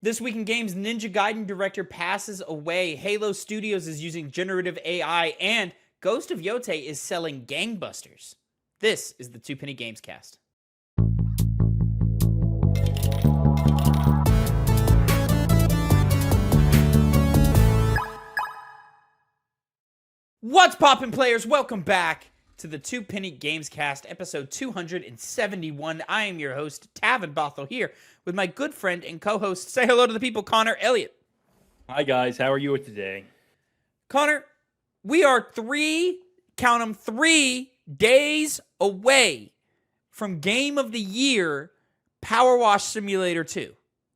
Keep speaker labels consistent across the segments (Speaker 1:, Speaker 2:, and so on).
Speaker 1: This week in games, Ninja Gaiden director passes away. Halo Studios is using generative AI, and Ghost of Yotei is selling gangbusters. This is the Two Penny Gamescast. What's poppin', players? Welcome back to the Two Penny Gamescast, episode 271. I am your host, Tavin Bothel, here with my good friend and co-host. Say hello to the people, Connor Elliott.
Speaker 2: Hi, guys. How are you today?
Speaker 1: Connor, we are three days away from Game of the Year Power Wash Simulator 2.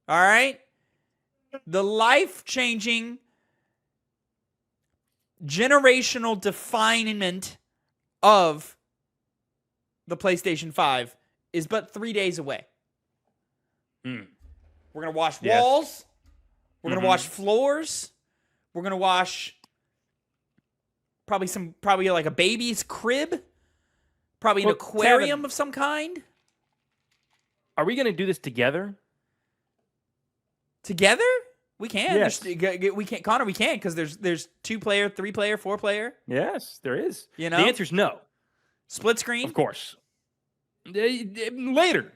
Speaker 1: All right? The life-changing, generational definement of the PlayStation 5 is but 3 days away. We're going to wash walls. We're going to wash floors. We're going to wash probably like a baby's crib. Probably an aquarium of some kind.
Speaker 2: Are we going to do this together?
Speaker 1: Together? We can.
Speaker 2: Yes.
Speaker 1: We can't, Connor, we can't because there's 2-player, 3-player, 4-player.
Speaker 2: Yes, there is.
Speaker 1: You know?
Speaker 2: The answer's no.
Speaker 1: Split screen?
Speaker 2: Of course. Later.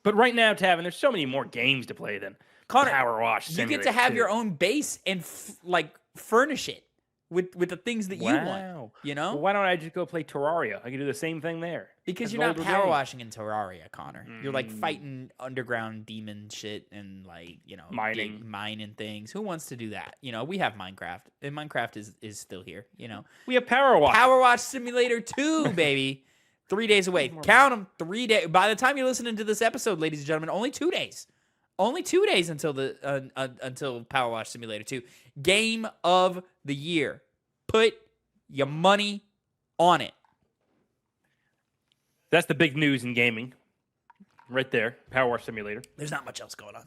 Speaker 2: But right now, Tavin, there's so many more games to play than
Speaker 1: Connor,
Speaker 2: Power Wash
Speaker 1: you
Speaker 2: Simulator
Speaker 1: get to have
Speaker 2: 2.
Speaker 1: your own base and furnish it with the things that you want. You know?
Speaker 2: Well, why don't I just go play Terraria? I can do the same thing there.
Speaker 1: Because
Speaker 2: That's
Speaker 1: you're not
Speaker 2: an older
Speaker 1: power
Speaker 2: game.
Speaker 1: washing in Terraria, Connor. You're like fighting underground demon shit and like, you know, mining things. Who wants to do that? You know, we have Minecraft, and Minecraft is still here, you know.
Speaker 2: We have Power Wash.
Speaker 1: Power Wash Simulator 2, baby. 3 days away. Count them. 3 days. By the time you're listening to this episode, ladies and gentlemen, only 2 days. Only 2 days until Power Wash Simulator 2. Game of the year. Put your money on it.
Speaker 2: That's the big news in gaming. Right there. Power Wash Simulator.
Speaker 1: There's not much else going on.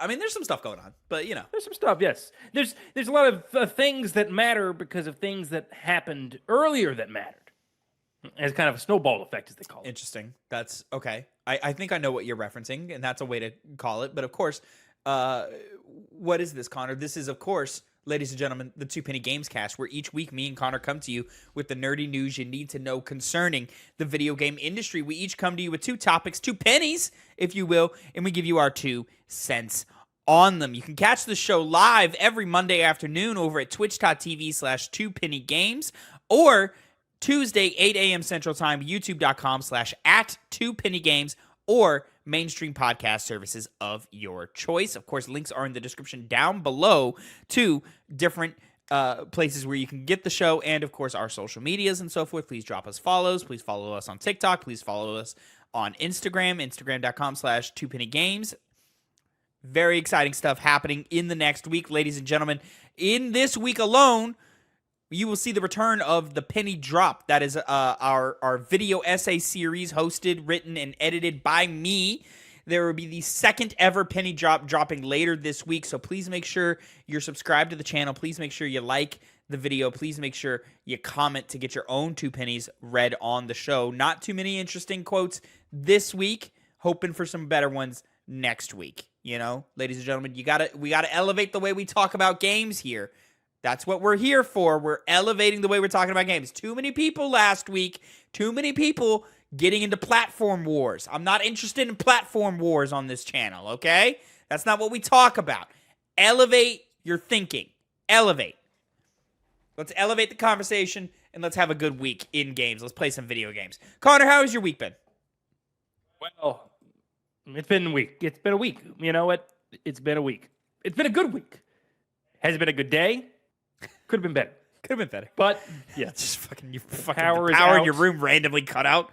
Speaker 1: I mean, there's some stuff going on, but you know.
Speaker 2: There's some stuff, yes. There's a lot of things that matter because of things that happened earlier that mattered. As kind of a snowball effect, as they call it.
Speaker 1: Interesting. That's okay. I think I know what you're referencing, and that's a way to call it. But of course, what is this, Connor? This is, of course, ladies and gentlemen, the Two Penny Gamescast, where each week me and Connor come to you with the nerdy news you need to know concerning the video game industry. We each come to you with 2 topics, 2 pennies, if you will, and we give you our 2 cents on them. You can catch the show live every Monday afternoon over at twitch.tv/2pennygames or Tuesday, 8 a.m. Central Time, youtube.com/@2pennygames or mainstream podcast services of your choice. Of course, links are in the description down below to different places where you can get the show and, of course, our social medias and so forth. Please drop us follows. Please follow us on TikTok. Please follow us on Instagram, instagram.com/2pennygames. Very exciting stuff happening in the next week, ladies and gentlemen. In this week alone, you will see the return of the Penny Drop. That is our video essay series hosted, written, and edited by me. There will be the second ever Penny Drop dropping later this week, so please make sure you're subscribed to the channel. Please make sure you like the video. Please make sure you comment to get your own 2 pennies read on the show. Not too many interesting quotes this week. Hoping for some better ones next week. You know, ladies and gentlemen, we gotta elevate the way we talk about games here. That's what we're here for. We're elevating the way we're talking about games. Too many people last week. Too many people getting into platform wars. I'm not interested in platform wars on this channel, okay? That's not what we talk about. Elevate your thinking. Elevate. Let's elevate the conversation, and let's have a good week in games. Let's play some video games. Connor, how has your week been?
Speaker 2: Well, it's been a week. It's been a week. You know what? It's been a week. It's been a good week. Has it been a good day? Could have been better.
Speaker 1: Could have been better.
Speaker 2: But, yeah.
Speaker 1: Just fucking the
Speaker 2: Power is
Speaker 1: power in
Speaker 2: out.
Speaker 1: your room randomly cut out.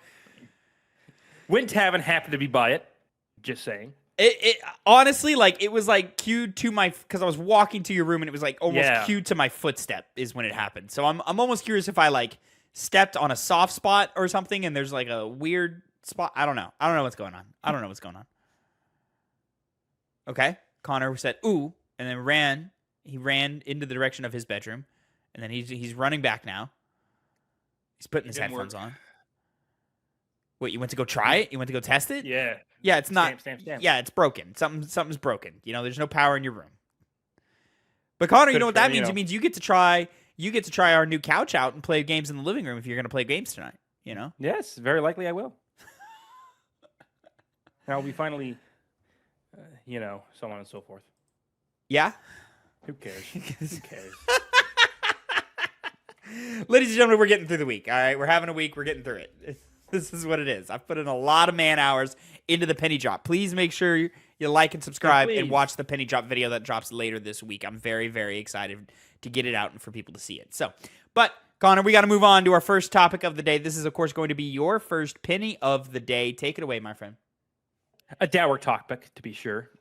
Speaker 2: When Tavin happened to be by it, just saying.
Speaker 1: It honestly, like, it was like cued to my, because I was walking to your room and it was like almost cued to my footstep is when it happened. So I'm almost curious if I like stepped on a soft spot or something and there's like a weird spot. I don't know what's going on. Okay. Connor said, ooh, and then he ran into the direction of his bedroom, and then he's running back now. He's putting his headphones on. What, you went to go try it? You went to go test it?
Speaker 2: Yeah.
Speaker 1: Yeah, it's not.
Speaker 2: Stamp.
Speaker 1: Yeah, it's broken. Something's broken. You know, there's no power in your room. But Connor, you know what that means? It means you get to try our new couch out and play games in the living room if you're going to play games tonight, you know?
Speaker 2: Yes, very likely I will. Now we finally, so on and so forth.
Speaker 1: Yeah?
Speaker 2: Who cares? Who cares?
Speaker 1: Ladies and gentlemen, we're getting through the week, all right? We're having a week. We're getting through it. This is what it is. I've put in a lot of man hours into the penny drop. Please make sure you like and subscribe and watch the penny drop video that drops later this week. I'm very, very excited to get it out and for people to see it. So, but Connor, we got to move on to our first topic of the day. This is, of course, going to be your first penny of the day. Take it away, my friend.
Speaker 2: A dour topic, to be sure.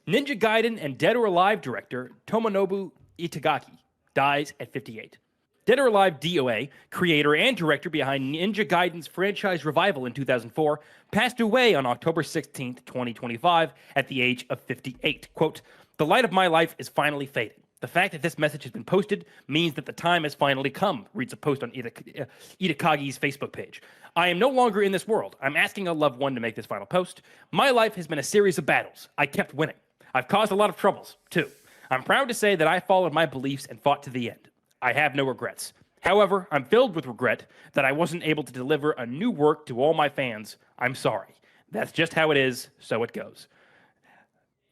Speaker 2: Ninja Gaiden and Dead or Alive director Tomonobu Itagaki dies at 58. Dead or Alive DOA, creator and director behind Ninja Gaiden's franchise revival in 2004, passed away on October 16th, 2025, at the age of 58. Quote, "The light of my life is finally fading. The fact that this message has been posted means that the time has finally come," reads a post on Itakagi's Facebook page. "I am no longer in this world. I'm asking a loved one to make this final post. My life has been a series of battles. I kept winning. I've caused a lot of troubles, too. I'm proud to say that I followed my beliefs and fought to the end. I have no regrets. However, I'm filled with regret that I wasn't able to deliver a new work to all my fans. I'm sorry. That's just how it is, so it goes."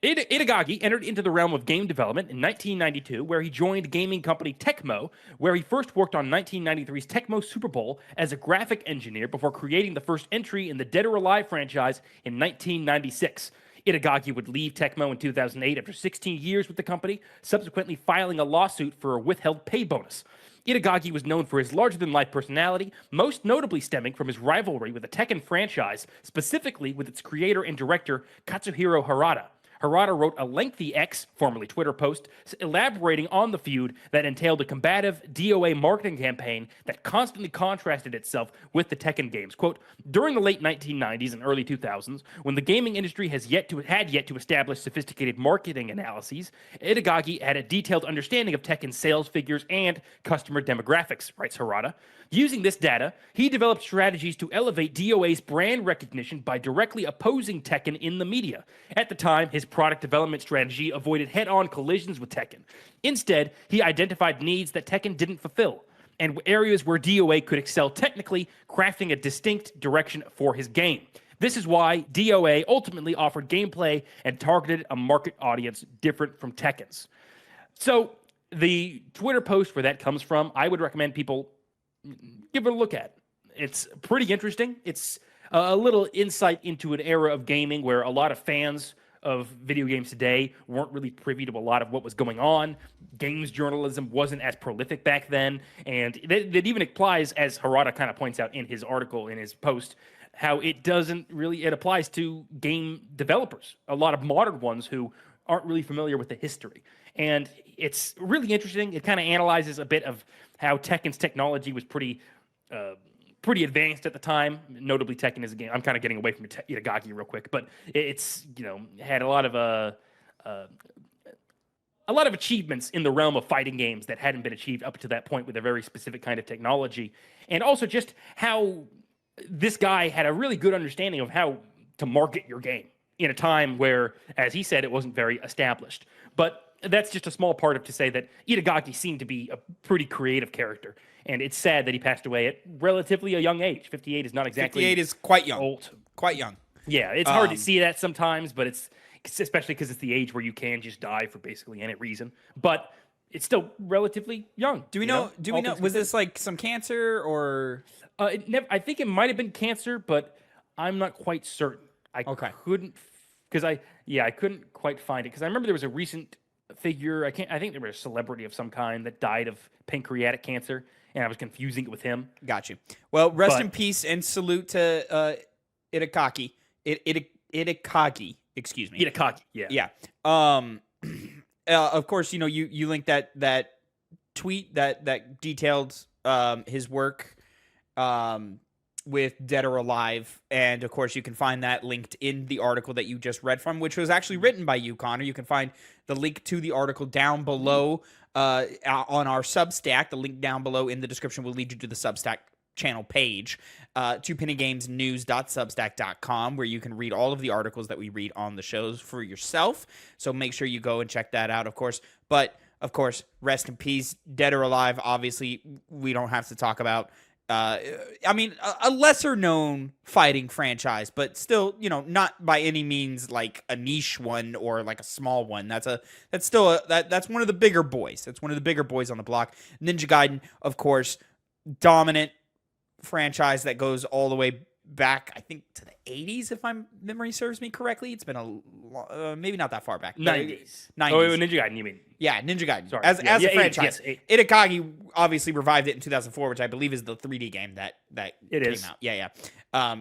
Speaker 2: Itagaki entered into the realm of game development in 1992, where he joined gaming company Tecmo, where he first worked on 1993's Tecmo Super Bowl as a graphic engineer before creating the first entry in the Dead or Alive franchise in 1996. Itagaki would leave Tecmo in 2008 after 16 years with the company, subsequently filing a lawsuit for a withheld pay bonus. Itagaki was known for his larger-than-life personality, most notably stemming from his rivalry with the Tekken franchise, specifically with its creator and director, Katsuhiro Harada. Harada wrote a lengthy X, formerly Twitter post, elaborating on the feud that entailed a combative DOA marketing campaign that constantly contrasted itself with the Tekken games. Quote, "During the late 1990s and early 2000s, when the gaming industry had yet to establish sophisticated marketing analyses, Itagaki had a detailed understanding of Tekken's sales figures and customer demographics," writes Harada. Using this data, he developed strategies to elevate DOA's brand recognition by directly opposing Tekken in the media. At the time, his product development strategy avoided head-on collisions with Tekken. Instead, he identified needs that Tekken didn't fulfill, and areas where DOA could excel technically, crafting a distinct direction for his game. This is why DOA ultimately offered gameplay and targeted a market audience different from Tekken's. So, the Twitter post where that comes from, I would recommend people give it a look at. It's pretty interesting. It's a little insight into an era of gaming where a lot of fans of video games today weren't really privy to a lot of what was going on. Games journalism wasn't as prolific back then, and that even applies, as Harada kind of points out in his article, in his post, how it applies to game developers, a lot of modern ones who aren't really familiar with the history. And it's really interesting. It kind of analyzes a bit of how Tekken's technology was pretty advanced at the time. Notably, Tekken is a game. I'm kind of getting away from Itagaki real quick, but it's had a lot of achievements in the realm of fighting games that hadn't been achieved up to that point with a very specific kind of technology, and also just how this guy had a really good understanding of how to market your game in a time where, as he said, it wasn't very established. But that's just a small part of to say that Itagaki seemed to be a pretty creative character, and it's sad that he passed away at relatively a young age. 58 is not exactly
Speaker 1: 58 is quite young.
Speaker 2: Old.
Speaker 1: Quite young.
Speaker 2: Yeah, it's hard to see that sometimes, but it's especially because it's the age where you can just die for basically any reason. But it's still relatively young.
Speaker 1: Do we know? Was this like some cancer or?
Speaker 2: I think it might have been cancer, but I'm not quite certain. I couldn't quite find it because I remember there was a recent figure. I think there was a celebrity of some kind that died of pancreatic cancer, and I was confusing it with him.
Speaker 1: Got you. Well, rest in peace and salute to Itagaki. Itagaki, excuse me.
Speaker 2: Itagaki, yeah.
Speaker 1: Of course, you linked that tweet that detailed his work with Dead or Alive, and of course you can find that linked in the article that you just read from, which was actually written by you, Connor. You can find the link to the article down below on our Substack. The link down below in the description will lead you to the Substack channel page, TwoPennyGamesNews.substack.com, where you can read all of the articles that we read on the shows for yourself. So make sure you go and check that out, of course. But, of course, rest in peace, dead or alive. Obviously, we don't have to talk about. I mean, a lesser-known fighting franchise, but still, not by any means like a niche one or like a small one. That's one of the bigger boys. That's one of the bigger boys on the block. Ninja Gaiden, of course, dominant franchise that goes all the way back, I think, to the 80s, if my memory serves me correctly. It's been maybe not that far back.
Speaker 2: 90s.
Speaker 1: 90s.
Speaker 2: Oh, Ninja Gaiden, you mean?
Speaker 1: Yeah, Ninja Gaiden.
Speaker 2: Sorry.
Speaker 1: As a franchise.
Speaker 2: Yes,
Speaker 1: Itagaki obviously revived it in 2004, which I believe is the 3D game that
Speaker 2: it
Speaker 1: came
Speaker 2: is.
Speaker 1: out. Yeah.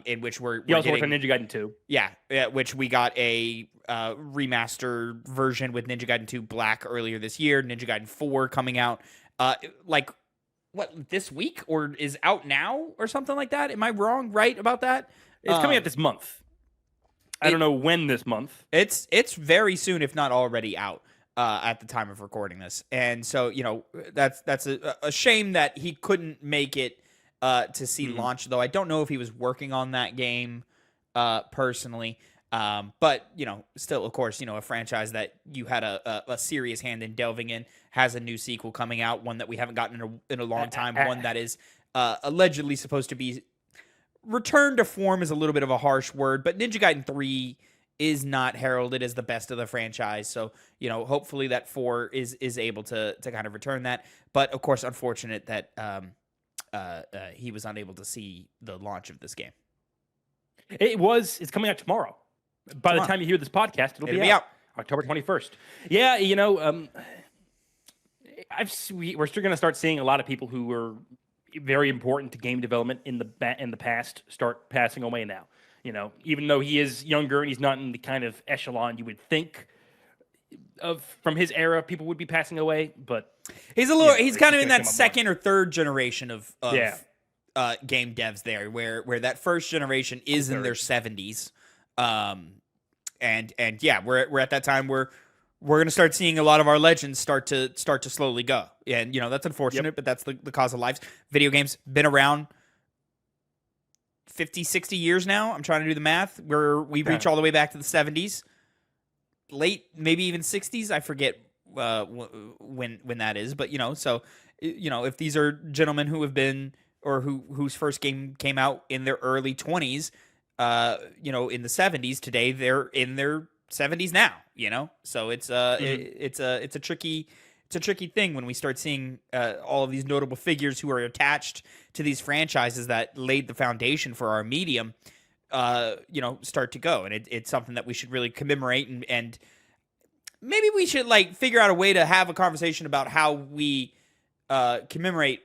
Speaker 1: In which we're
Speaker 2: He also
Speaker 1: getting,
Speaker 2: worked on Ninja Gaiden 2.
Speaker 1: Yeah, which we got a remaster version with Ninja Gaiden 2 Black earlier this year. Ninja Gaiden 4 coming out this week, or is out now or something like that? Am I wrong? Right about that?
Speaker 2: It's coming out this month. I don't know when this month.
Speaker 1: It's very soon, if not already out at the time of recording this. And so, that's a shame that he couldn't make it to see launch, though I don't know if he was working on that game personally. But, still, of course, a franchise that you had a serious hand in delving in has a new sequel coming out, one that we haven't gotten in a long time, one that is allegedly supposed to be return to form is a little bit of a harsh word, but Ninja Gaiden 3 is not heralded as the best of the franchise. So, hopefully that 4 is able to kind of return that. But, of course, unfortunate that he was unable to see the launch of this game.
Speaker 2: It's coming out tomorrow. By the time you hear this podcast, it'll be out. October 21st. Yeah, we're still going to start seeing a lot of people who were very important to game development in the past start passing away now. Even though he is younger and he's not in the kind of echelon you would think of from his era, people would be passing away. But
Speaker 1: he's he's kind of in that second or third generation of game devs there, where that first generation is in their 70s. And yeah, we're at that time where we're going to start seeing a lot of our legends start to slowly go. And, that's unfortunate, but that's the cause of life. Video games been around 50, 60 years now. I'm trying to do the math where we reach all the way back to the 70s, late, maybe even 60s. I forget when that is, but so, if these are gentlemen who have been, or whose first game came out in their early 20s, in the 70s, today they're in their 70s now, so it's a tricky thing when we start seeing all of these notable figures who are attached to these franchises that laid the foundation for our medium start to go, and it's something that we should really commemorate, and maybe we should figure out a way to have a conversation about how we commemorate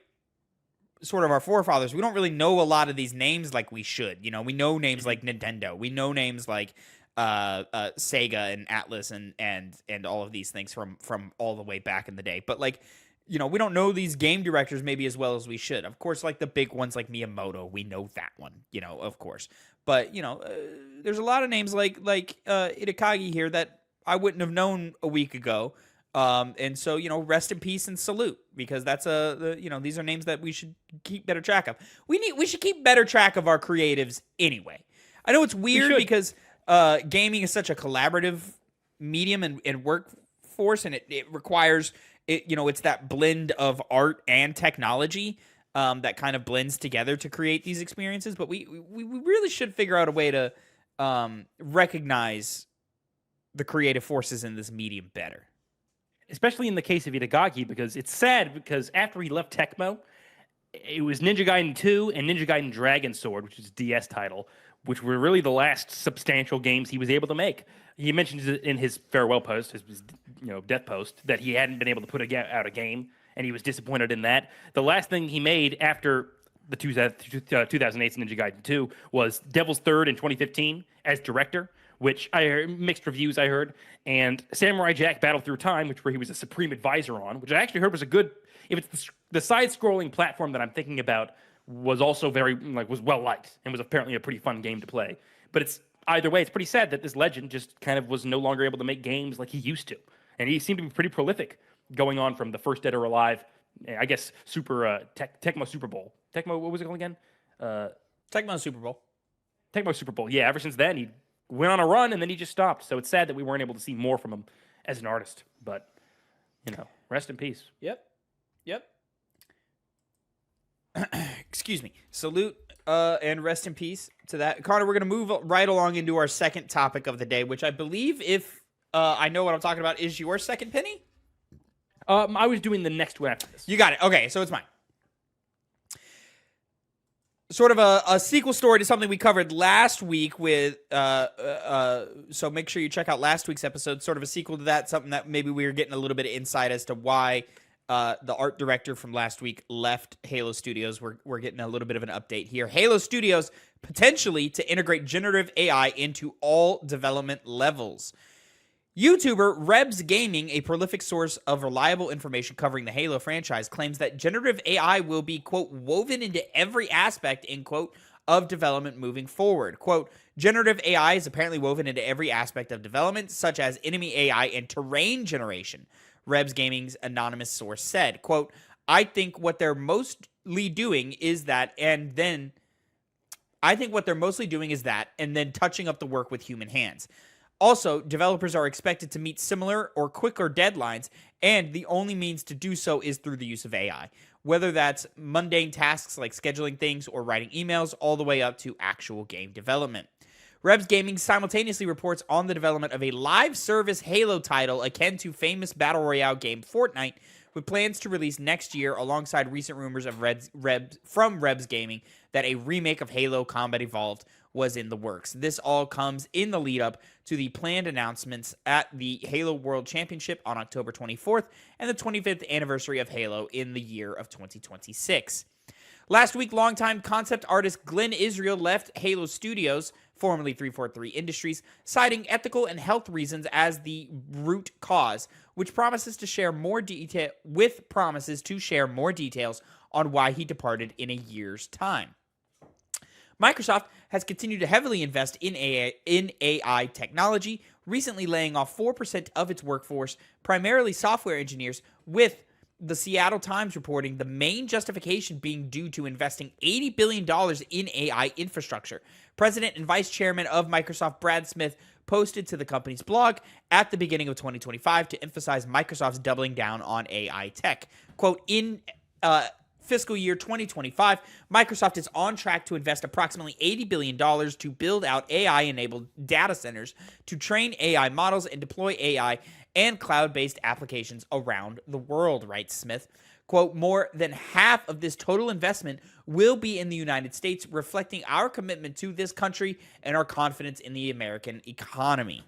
Speaker 1: sort of our forefathers. We don't really know a lot of these names like we should. We know names like Nintendo. We know names like Sega and Atlas and all of these things from all the way back in the day. But we don't know these game directors maybe as well as we should. Of course, the big ones like Miyamoto, we know that one, of course. But there's a lot of names like Itagaki here that I wouldn't have known a week ago. And so, rest in peace and salute, because that's these are names that we should keep better track of. We should keep better track of our creatives anyway. I know it's weird because gaming is such a collaborative medium and workforce, and it requires it's that blend of art and technology that kind of blends together to create these experiences. But we really should figure out a way to recognize the creative forces in this medium better.
Speaker 2: Especially in the case of Itagaki, because it's sad, because after he left Tecmo, it was Ninja Gaiden 2 and Ninja Gaiden Dragon Sword, which is a DS title, which were really the last substantial games he was able to make. He mentioned in his farewell post, his death post, that he hadn't been able to put out a game, and he was disappointed in that. The last thing he made after the 2008's Ninja Gaiden 2 was Devil's Third in 2015 as director, which I heard mixed reviews, and Samurai Jack Battle Through Time, where he was a supreme advisor on, which I actually heard was a good, if it's the side-scrolling platform that I'm thinking about, was also very, was well-liked, and was apparently a pretty fun game to play. But it's, either way, it's pretty sad that this legend just kind of was no longer able to make games like he used to. And he seemed to be pretty prolific, going on from the first Dead or Alive I guess Tecmo Super Bowl. Tecmo, what was it called again?
Speaker 1: Tecmo Super Bowl.
Speaker 2: Tecmo Super Bowl. Yeah, ever since then, he went on a run, and then he just stopped. So it's sad that we weren't able to see more from him as an artist. But, rest in peace.
Speaker 1: Yep. Excuse me. Salute and rest in peace to that. Connor, we're going to move right along into our second topic of the day, which I believe, if I know what I'm talking about, is your second penny?
Speaker 2: I was doing the next one after this.
Speaker 1: You got it. Okay, so it's mine. Sort of a sequel story to something we covered last week with, so make sure you check out last week's episode, sort of a sequel to that, something that maybe we were getting a little bit of insight as to why the art director from last week left Halo Studios. We're getting a little bit of an update here. Halo Studios potentially to integrate generative AI into all development levels. YouTuber Rebs Gaming, a prolific source of reliable information covering the Halo franchise, claims that generative AI will be, quote, woven into every aspect, end quote, of development moving forward. Quote, generative AI is apparently woven into every aspect of development, such as enemy AI and terrain generation, Rebs Gaming's anonymous source said. Quote, I think what they're mostly doing is that, and then touching up the work with human hands. Also, developers are expected to meet similar or quicker deadlines, and the only means to do so is through the use of AI, whether that's mundane tasks like scheduling things or writing emails, all the way up to actual game development. Rebs Gaming simultaneously reports on the development of a live service Halo title akin to famous Battle Royale game Fortnite, with plans to release next year, alongside recent rumors of Rebs Gaming that a remake of Halo Combat Evolved was in the works. This all comes in the lead up to the planned announcements at the Halo World Championship on October 24th and the 25th anniversary of Halo in the year of 2026. Last week, longtime concept artist Glenn Israel left Halo Studios, formerly 343 Industries, citing ethical and health reasons as the root cause, which promises to share more details on why he departed in a year's time. Microsoft has continued to heavily invest in AI technology, recently laying off 4% of its workforce, primarily software engineers, with the Seattle Times reporting the main justification being due to investing $80 billion in AI infrastructure. President and Vice Chairman of Microsoft Brad Smith posted to the company's blog at the beginning of 2025 to emphasize Microsoft's doubling down on AI tech. Quote, in fiscal year 2025, Microsoft is on track to invest approximately $80 billion to build out AI-enabled data centers to train AI models and deploy AI and cloud-based applications around the world, writes Smith. Quote, more than half of this total investment will be in the United States, reflecting our commitment to this country and our confidence in the American economy.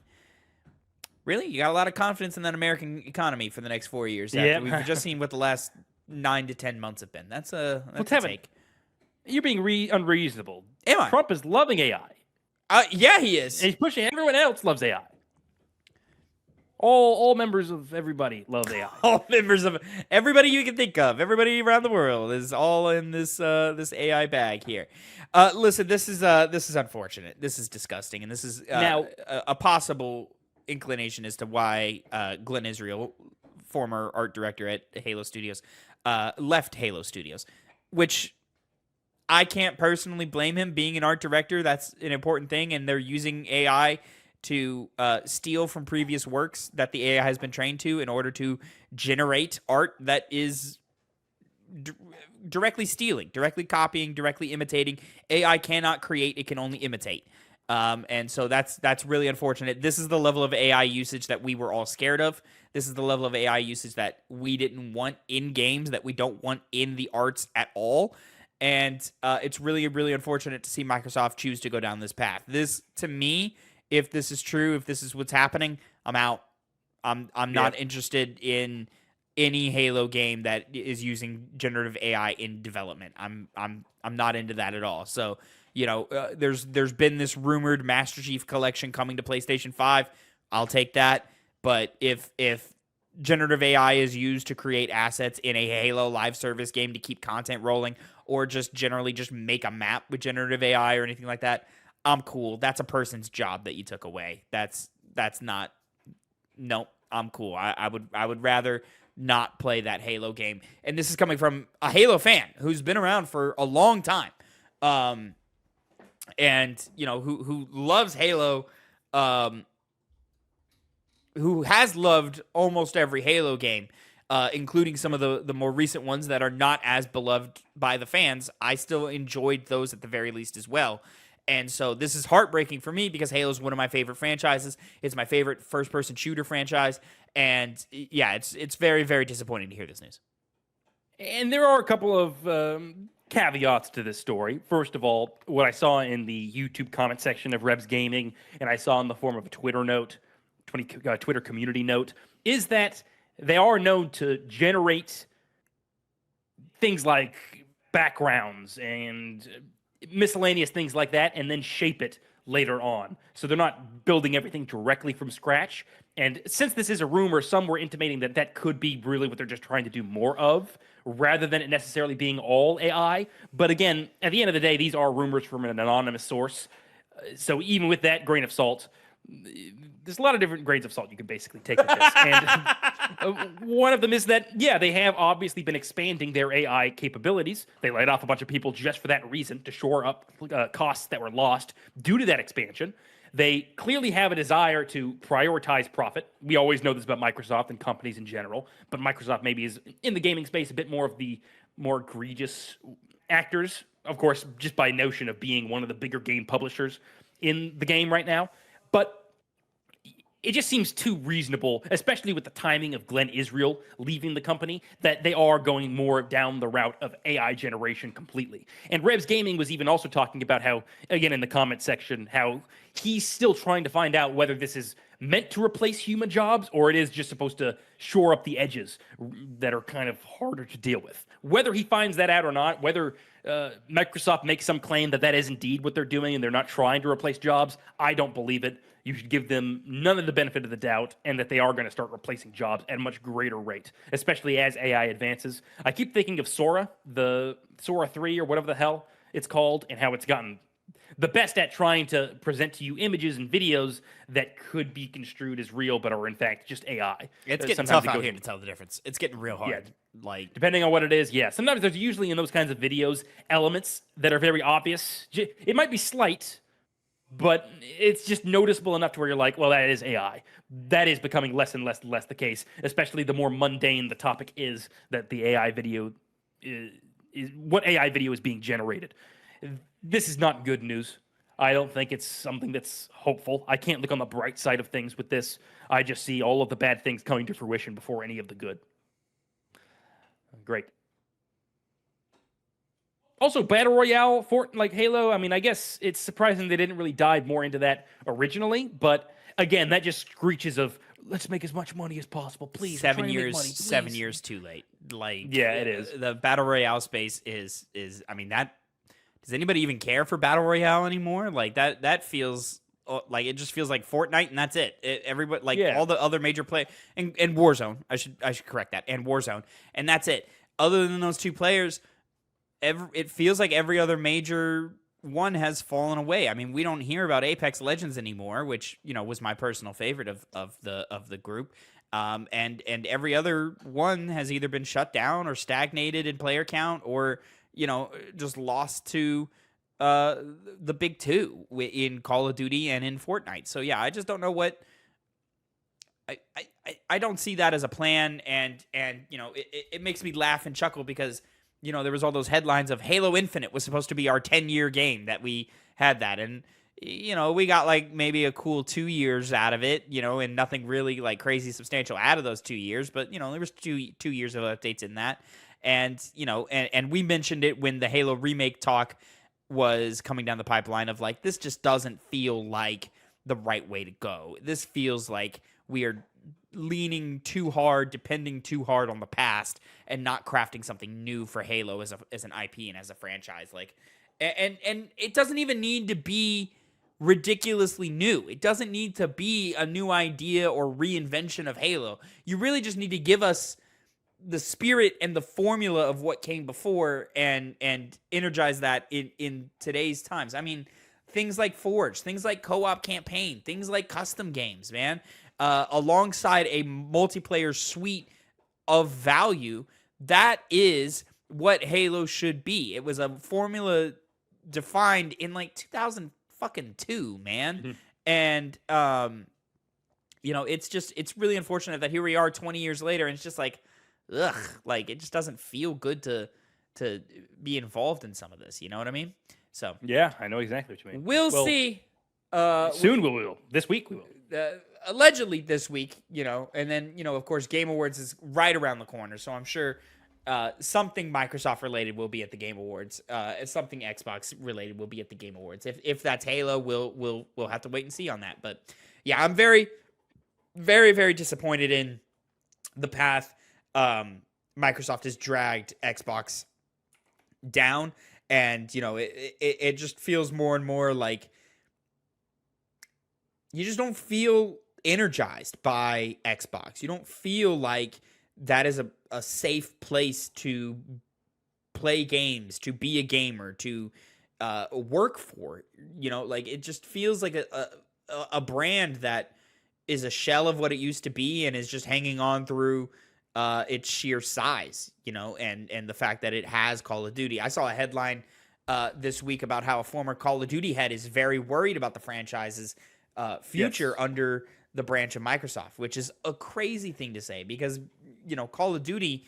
Speaker 1: Really? You got a lot of confidence in that American economy for the next 4 years.
Speaker 2: Yeah.
Speaker 1: We've just seen what the last 9 to 10 months have been. That's a
Speaker 2: Tevin,
Speaker 1: take.
Speaker 2: You're being unreasonable.
Speaker 1: Am I?
Speaker 2: Trump is loving AI.
Speaker 1: Yeah, he is.
Speaker 2: And he's pushing. Everyone else loves AI. All members of everybody love AI.
Speaker 1: All members of everybody you can think of, everybody around the world is all in this AI bag here. Listen, this is unfortunate. This is disgusting, and this is
Speaker 2: Now
Speaker 1: a possible inclination as to why Glenn Israel, former art director at Halo Studios, left Halo Studios, which I can't personally blame him. Being an art director, that's an important thing, and they're using AI to steal from previous works that the AI has been trained to in order to generate art that is directly stealing, directly copying, directly imitating. AI cannot create, it can only imitate. And so that's really unfortunate. This is the level of AI usage that we were all scared of. This is the level of AI usage that we didn't want in games, that we don't want in the arts at all. And it's really, really unfortunate to see Microsoft choose to go down this path. This, to me, if this is true, if this is what's happening, I'm out. I'm not interested in any Halo game that is using generative AI in development. I'm not into that at all. So, there's been this rumored Master Chief Collection coming to PlayStation 5. I'll take that. But if generative AI is used to create assets in a Halo live service game to keep content rolling, or just generally just make a map with generative AI or anything like that, I'm cool. That's a person's job that you took away. That's not. Nope. I'm cool. I would rather not play that Halo game. And this is coming from a Halo fan who's been around for a long time. And, you know, who loves Halo, who has loved almost every Halo game, including some of the more recent ones that are not as beloved by the fans. I still enjoyed those at the very least as well. And so this is heartbreaking for me because Halo is one of my favorite franchises. It's my favorite first-person shooter franchise. And yeah, it's very, very disappointing to hear this news.
Speaker 2: And there are a couple of caveats to this story. First of all, what I saw in the YouTube comment section of Rebs Gaming, and I saw in the form of a Twitter note, Twitter community note, is that they are known to generate things like backgrounds and miscellaneous things like that, and then shape it later on. So they're not building everything directly from scratch. And since this is a rumor, some were intimating that that could be really what they're just trying to do more of, rather than it necessarily being all AI. But again, at the end of the day, these are rumors from an anonymous source. So even with that grain of salt, there's a lot of different grains of salt you can basically take with this. And one of them is that, yeah, they have obviously been expanding their AI capabilities. They laid off a bunch of people just for that reason, to shore up costs that were lost due to that expansion. They clearly have a desire to prioritize profit. We always know this about Microsoft and companies in general, but Microsoft maybe is in the gaming space a bit more of the more egregious actors, of course, just by notion of being one of the bigger game publishers in the game right now. But it just seems too reasonable, especially with the timing of Glenn Israel leaving the company, that they are going more down the route of AI generation completely. And Rebs Gaming was even also talking about how, again, in the comment section, how he's still trying to find out whether this is meant to replace human jobs or it is just supposed to shore up the edges that are kind of harder to deal with. Whether he finds that out or not, whether Microsoft makes some claim that that is indeed what they're doing and they're not trying to replace jobs, I don't believe it. You should give them none of the benefit of the doubt, and that they are going to start replacing jobs at a much greater rate, especially as AI advances. I keep thinking of Sora, the Sora 3 or whatever the hell it's called, and how it's gotten the best at trying to present to you images and videos that could be construed as real, but are in fact just AI.
Speaker 1: It's getting tough out here to tell the difference. It's getting real hard.
Speaker 2: Yeah,
Speaker 1: like,
Speaker 2: depending on what it is, yeah. Sometimes there's usually in those kinds of videos elements that are very obvious. It might be slight, but it's just noticeable enough to where you're like, well, that is AI. That is becoming less and less the case, especially the more mundane the topic is that the AI video is what AI video is being generated. This is not good news. I don't think it's something that's hopeful. I can't look on the bright side of things with this. I just see all of the bad things coming to fruition before any of the good. Great. Also, Battle Royale, like Halo, I mean, I guess it's surprising they didn't really dive more into that originally, but again, that just screeches of, let's make as much money as possible, please.
Speaker 1: 7 years, 7 years too late. Like,
Speaker 2: yeah, it is.
Speaker 1: The Battle Royale space is, I mean, that, does anybody even care for Battle Royale anymore? Like, that feels, like, it just feels like Fortnite and that's it. Everybody, like, all the other major play, and Warzone, I should correct that, and Warzone, and that's it. Other than those two players, it feels like every other major one has fallen away. I mean, we don't hear about Apex Legends anymore, which, you know, was my personal favorite of the group. And every other one has either been shut down or stagnated in player count, or, you know, just lost to the big two in Call of Duty and in Fortnite. So yeah, I just don't know what. I don't see that as a plan, and you know, it makes me laugh and chuckle because, you know, there was all those headlines of Halo Infinite was supposed to be our 10-year game that we had that. And, you know, we got like maybe a cool 2 years out of it, you know, and nothing really like crazy substantial out of those 2 years. But, you know, there was two years of updates in that. And, you know, and we mentioned it when the Halo remake talk was coming down the pipeline of like, this just doesn't feel like the right way to go. This feels like we are leaning too hard, depending too hard on the past, and not crafting something new for Halo as an IP and as a franchise. Like, and it doesn't even need to be ridiculously new. It doesn't need to be a new idea or reinvention of Halo. You really just need to give us the spirit and the formula of what came before and energize that in today's times. I mean, things like Forge, things like co-op campaign, things like custom games, man. Alongside a multiplayer suite of value. That is what Halo should be. It was a formula defined in like 2002, man.
Speaker 2: Mm-hmm.
Speaker 1: And it's really unfortunate that here we are 20 years later, and it's just like, ugh, like it just doesn't feel good to be involved in some of this. You know what I mean? So
Speaker 2: yeah, I know exactly what you mean.
Speaker 1: we'll see.
Speaker 2: Soon we will. This week we will.
Speaker 1: Allegedly this week, and then, of course, Game Awards is right around the corner. So I'm sure something Microsoft related will be at the Game Awards. Something Xbox related will be at the Game Awards. If that's Halo, we'll have to wait and see on that. But yeah, I'm very, very, very disappointed in the path Microsoft has dragged Xbox down. And, it just feels more and more like you just don't feel energized by Xbox. You don't feel like that is a safe place to play games, to be a gamer, to work for. Like it just feels like a brand that is a shell of what it used to be and is just hanging on through its sheer size, and the fact that it has Call of Duty. I saw a headline this week about how a former Call of Duty head is very worried about the franchise's future under the branch of Microsoft, which is a crazy thing to say because, Call of Duty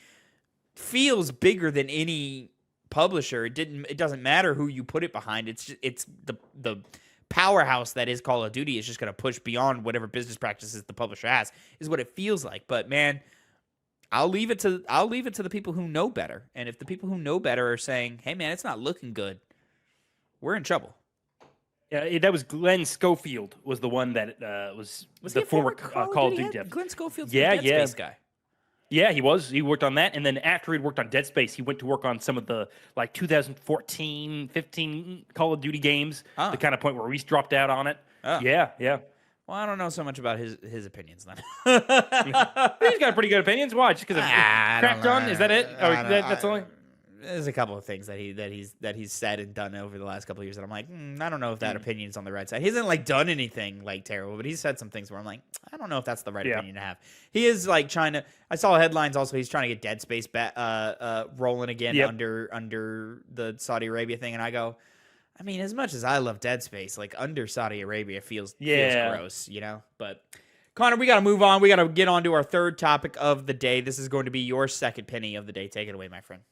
Speaker 1: feels bigger than any publisher. It doesn't matter who you put it behind. It's the powerhouse that is Call of Duty is just going to push beyond whatever business practices the publisher has, is what it feels like. But man, I'll leave it to the people who know better. And if the people who know better are saying, "Hey man, it's not looking good," we're in trouble.
Speaker 2: Yeah, that was Glenn Schofield was the one that was the former Call of Duty dev.
Speaker 1: Glenn Schofield's the Dead Space guy.
Speaker 2: Yeah, he was. He worked on that. And then after he'd worked on Dead Space, he went to work on some of the 2014, 15 Call of Duty games, the kind of point where Reese dropped out on it.
Speaker 1: Oh.
Speaker 2: Yeah.
Speaker 1: Well, I don't know so much about his opinions then.
Speaker 2: He's got pretty good opinions. Why? Just because of crapped on? Is that it? That's only...
Speaker 1: There's a couple of things that he's said and done over the last couple of years that I'm like, I don't know if that opinion's on the right side. He hasn't done anything like terrible, but he's said some things where I'm like, I don't know if that's the right opinion to have. He is like trying to. I saw headlines also. He's trying to get Dead Space rolling again under the Saudi Arabia thing, and I go, I mean, as much as I love Dead Space, like under Saudi Arabia feels gross, But Connor, we got to move on. We got to get on to our third topic of the day. This is going to be your second penny of the day. Take it away, my friend.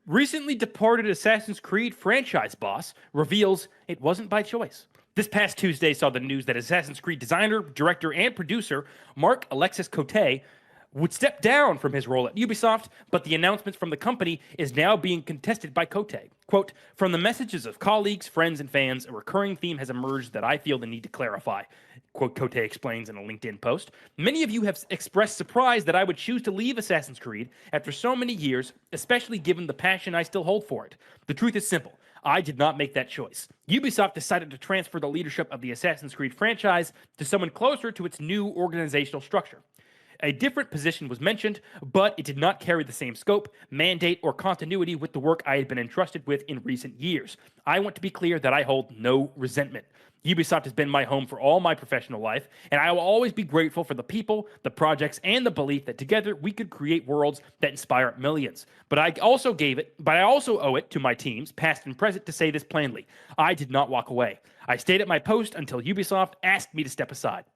Speaker 2: Recently departed Assassin's Creed franchise boss reveals it wasn't by choice. This past Tuesday saw the news that Assassin's Creed designer, director, and producer Mark Alexis Cote would step down from his role at Ubisoft, but the announcement from the company is now being contested by Cote. Quote, "From the messages of colleagues, friends, and fans, a recurring theme has emerged that I feel the need to clarify," quote, Cote explains in a LinkedIn post. "Many of you have expressed surprise that I would choose to leave Assassin's Creed after so many years, especially given the passion I still hold for it. The truth is simple. I did not make that choice. Ubisoft decided to transfer the leadership of the Assassin's Creed franchise to someone closer to its new organizational structure. A different position was mentioned, but it did not carry the same scope, mandate, or continuity with the work I had been entrusted with in recent years. I want to be clear that I hold no resentment. Ubisoft has been my home for all my professional life, and I will always be grateful for the people, the projects, and the belief that together we could create worlds that inspire millions. But I also owe it to my teams, past and present, to say this plainly. I did not walk away. I stayed at my post until Ubisoft asked me to step aside."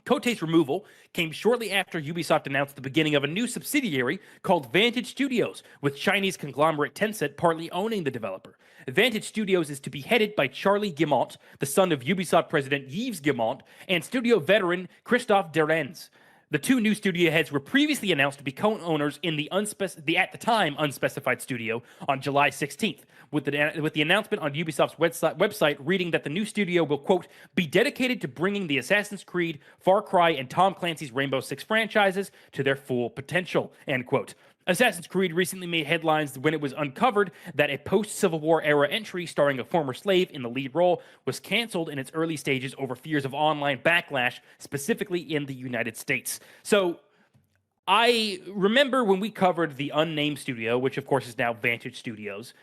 Speaker 2: Cote's removal came shortly after Ubisoft announced the beginning of a new subsidiary called Vantage Studios, with Chinese conglomerate Tencent partly owning the developer. Vantage Studios is to be headed by Charlie Guillemot, the son of Ubisoft president Yves Guillemot, and studio veteran Christophe Derenz. The two new studio heads were previously announced to be co-owners in the at the time unspecified studio on July 16th, with the announcement on Ubisoft's website reading that the new studio will, quote, "be dedicated to bringing the Assassin's Creed, Far Cry, and Tom Clancy's Rainbow Six franchises to their full potential," end quote. Assassin's Creed recently made headlines when it was uncovered that a post-Civil War era entry starring a former slave in the lead role was canceled in its early stages over fears of online backlash, specifically in the United States. So I remember when we covered the unnamed studio, which of course is now Vantage Studios,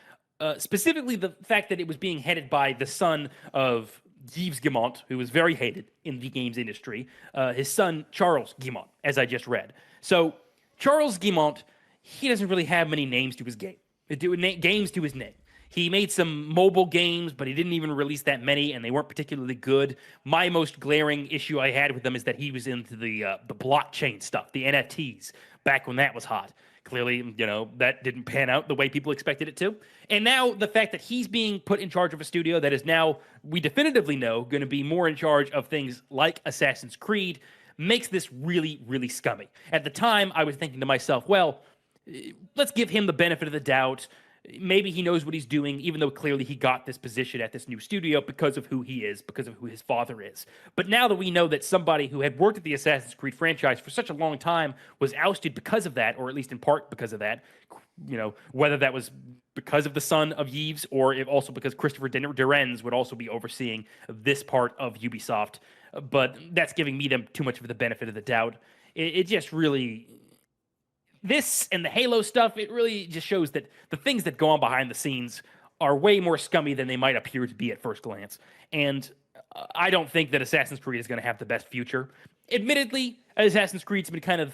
Speaker 2: specifically the fact that it was being headed by the son of Yves Guillemot, who was very hated in the games industry, his son Charles Guillemot, as I just read. So Charles Guimont, he doesn't really have many names to his game. Games to his name. He made some mobile games, but he didn't even release that many, and they weren't particularly good. My most glaring issue I had with him is that he was into the blockchain stuff, the NFTs, back when that was hot. Clearly, that didn't pan out the way people expected it to. And now the fact that he's being put in charge of a studio that is now, we definitively know, going to be more in charge of things like Assassin's Creed makes this really, really scummy. At the time, I was thinking to myself, well, let's give him the benefit of the doubt. Maybe he knows what he's doing, even though clearly he got this position at this new studio because of who he is, because of who his father is. But now that we know that somebody who had worked at the Assassin's Creed franchise for such a long time was ousted because of that, or at least in part because of that, whether that was because of the son of Yves or if also because Christopher Durenz would also be overseeing this part of Ubisoft. But that's giving me them too much of the benefit of the doubt. It just really... This and the Halo stuff, it really just shows that the things that go on behind the scenes are way more scummy than they might appear to be at first glance. And I don't think that Assassin's Creed is going to have the best future. Admittedly, Assassin's Creed's been kind of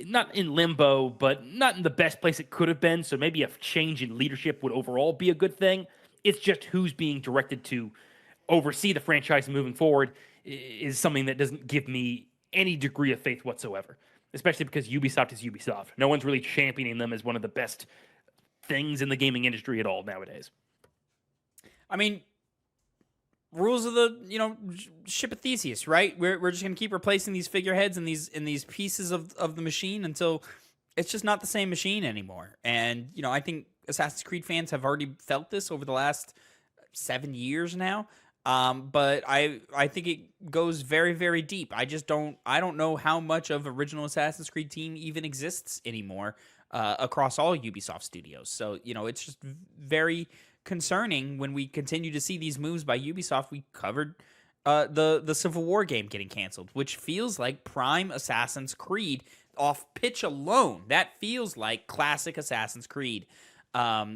Speaker 2: not in limbo, but not in the best place it could have been. So maybe a change in leadership would overall be a good thing. It's just who's being directed to oversee the franchise moving forward is something that doesn't give me any degree of faith whatsoever. Especially because Ubisoft is Ubisoft. No one's really championing them as one of the best things in the gaming industry at all nowadays.
Speaker 1: I mean, rules of the ship of Theseus, right? We're just gonna keep replacing these figureheads and these pieces of the machine until it's just not the same machine anymore. And I think Assassin's Creed fans have already felt this over the last 7 years now. But I think it goes very, very deep. I don't know how much of original Assassin's Creed team even exists anymore across all Ubisoft studios. So, it's just very concerning when we continue to see these moves by Ubisoft. We covered the Civil War game getting canceled, which feels like prime Assassin's Creed off pitch alone. That feels like classic Assassin's Creed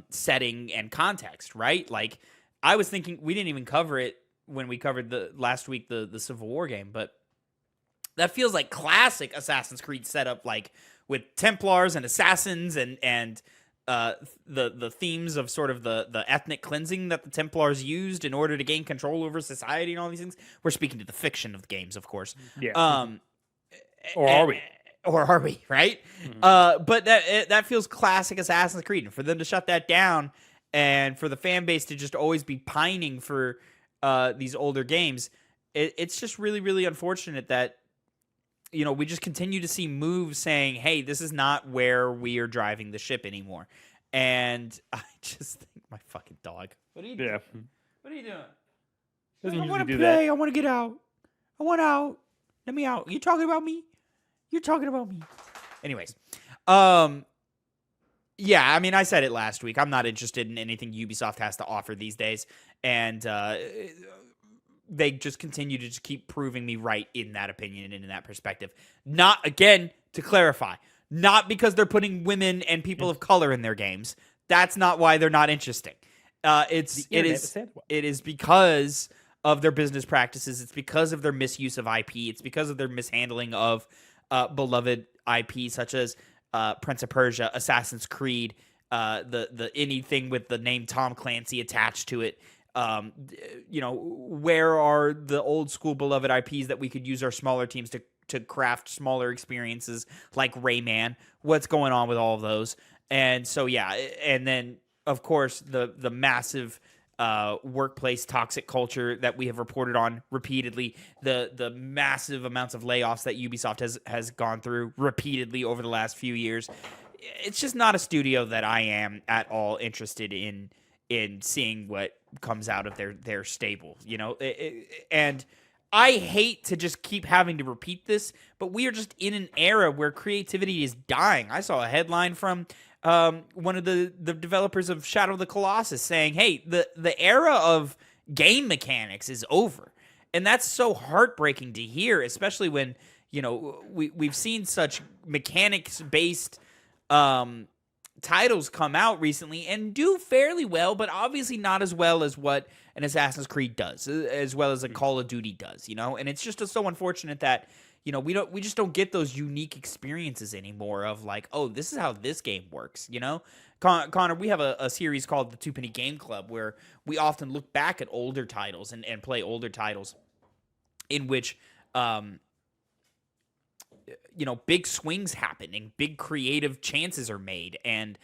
Speaker 1: setting and context, right? Like, I was thinking we didn't even cover it when we covered last week the Civil War game, but that feels like classic Assassin's Creed setup, like with Templars and assassins and the themes of sort of the ethnic cleansing that the Templars used in order to gain control over society and all these things. We're speaking to the fiction of the games, of course.
Speaker 2: Yeah.
Speaker 1: Or are we? Or are we? Right? Mm-hmm. But that feels classic Assassin's Creed, and for them to shut that down. And for the fan base to just always be pining for these older games, it's just really, really unfortunate that, we just continue to see moves saying, hey, this is not where we are driving the ship anymore. And I just think my fucking dog. What are you doing?
Speaker 2: Yeah.
Speaker 1: What are you doing?
Speaker 2: Doesn't
Speaker 1: I want to
Speaker 2: do
Speaker 1: play.
Speaker 2: that.
Speaker 1: I want to get out. I want out. Let me out. You talking about me? You're talking about me. Anyways. Yeah, I mean, I said it last week. I'm not interested in anything Ubisoft has to offer these days. And they just continue to just keep proving me right in that opinion and in that perspective. Not, again, to clarify, not because they're putting women and people of color in their games. That's not why they're not interesting. It is because of their business practices. It's because of their misuse of IP. It's because of their mishandling of beloved IP such as Prince of Persia, Assassin's Creed, the anything with the name Tom Clancy attached to it. Where are the old school beloved IPs that we could use our smaller teams to craft smaller experiences like Rayman? What's going on with all of those? And so, yeah, and then, of course, the massive workplace toxic culture that we have reported on repeatedly, the massive amounts of layoffs that Ubisoft has gone through repeatedly over the last few years. It's just not a studio that I am at all interested in seeing what comes out of their stable, and I hate to just keep having to repeat this, but we are just in an era where creativity is dying. I saw a headline from one of the developers of Shadow of the Colossus saying, hey, the era of game mechanics is over. And that's so heartbreaking to hear, especially when, we've seen such mechanics-based titles come out recently and do fairly well, but obviously not as well as what an Assassin's Creed does, as well as a Call of Duty does, And it's just so unfortunate that, We just don't get those unique experiences anymore of like, oh, this is how this game works, Connor, we have a series called the Two Penny Game Club where we often look back at older titles and play older titles in which big swings happen and big creative chances are made, and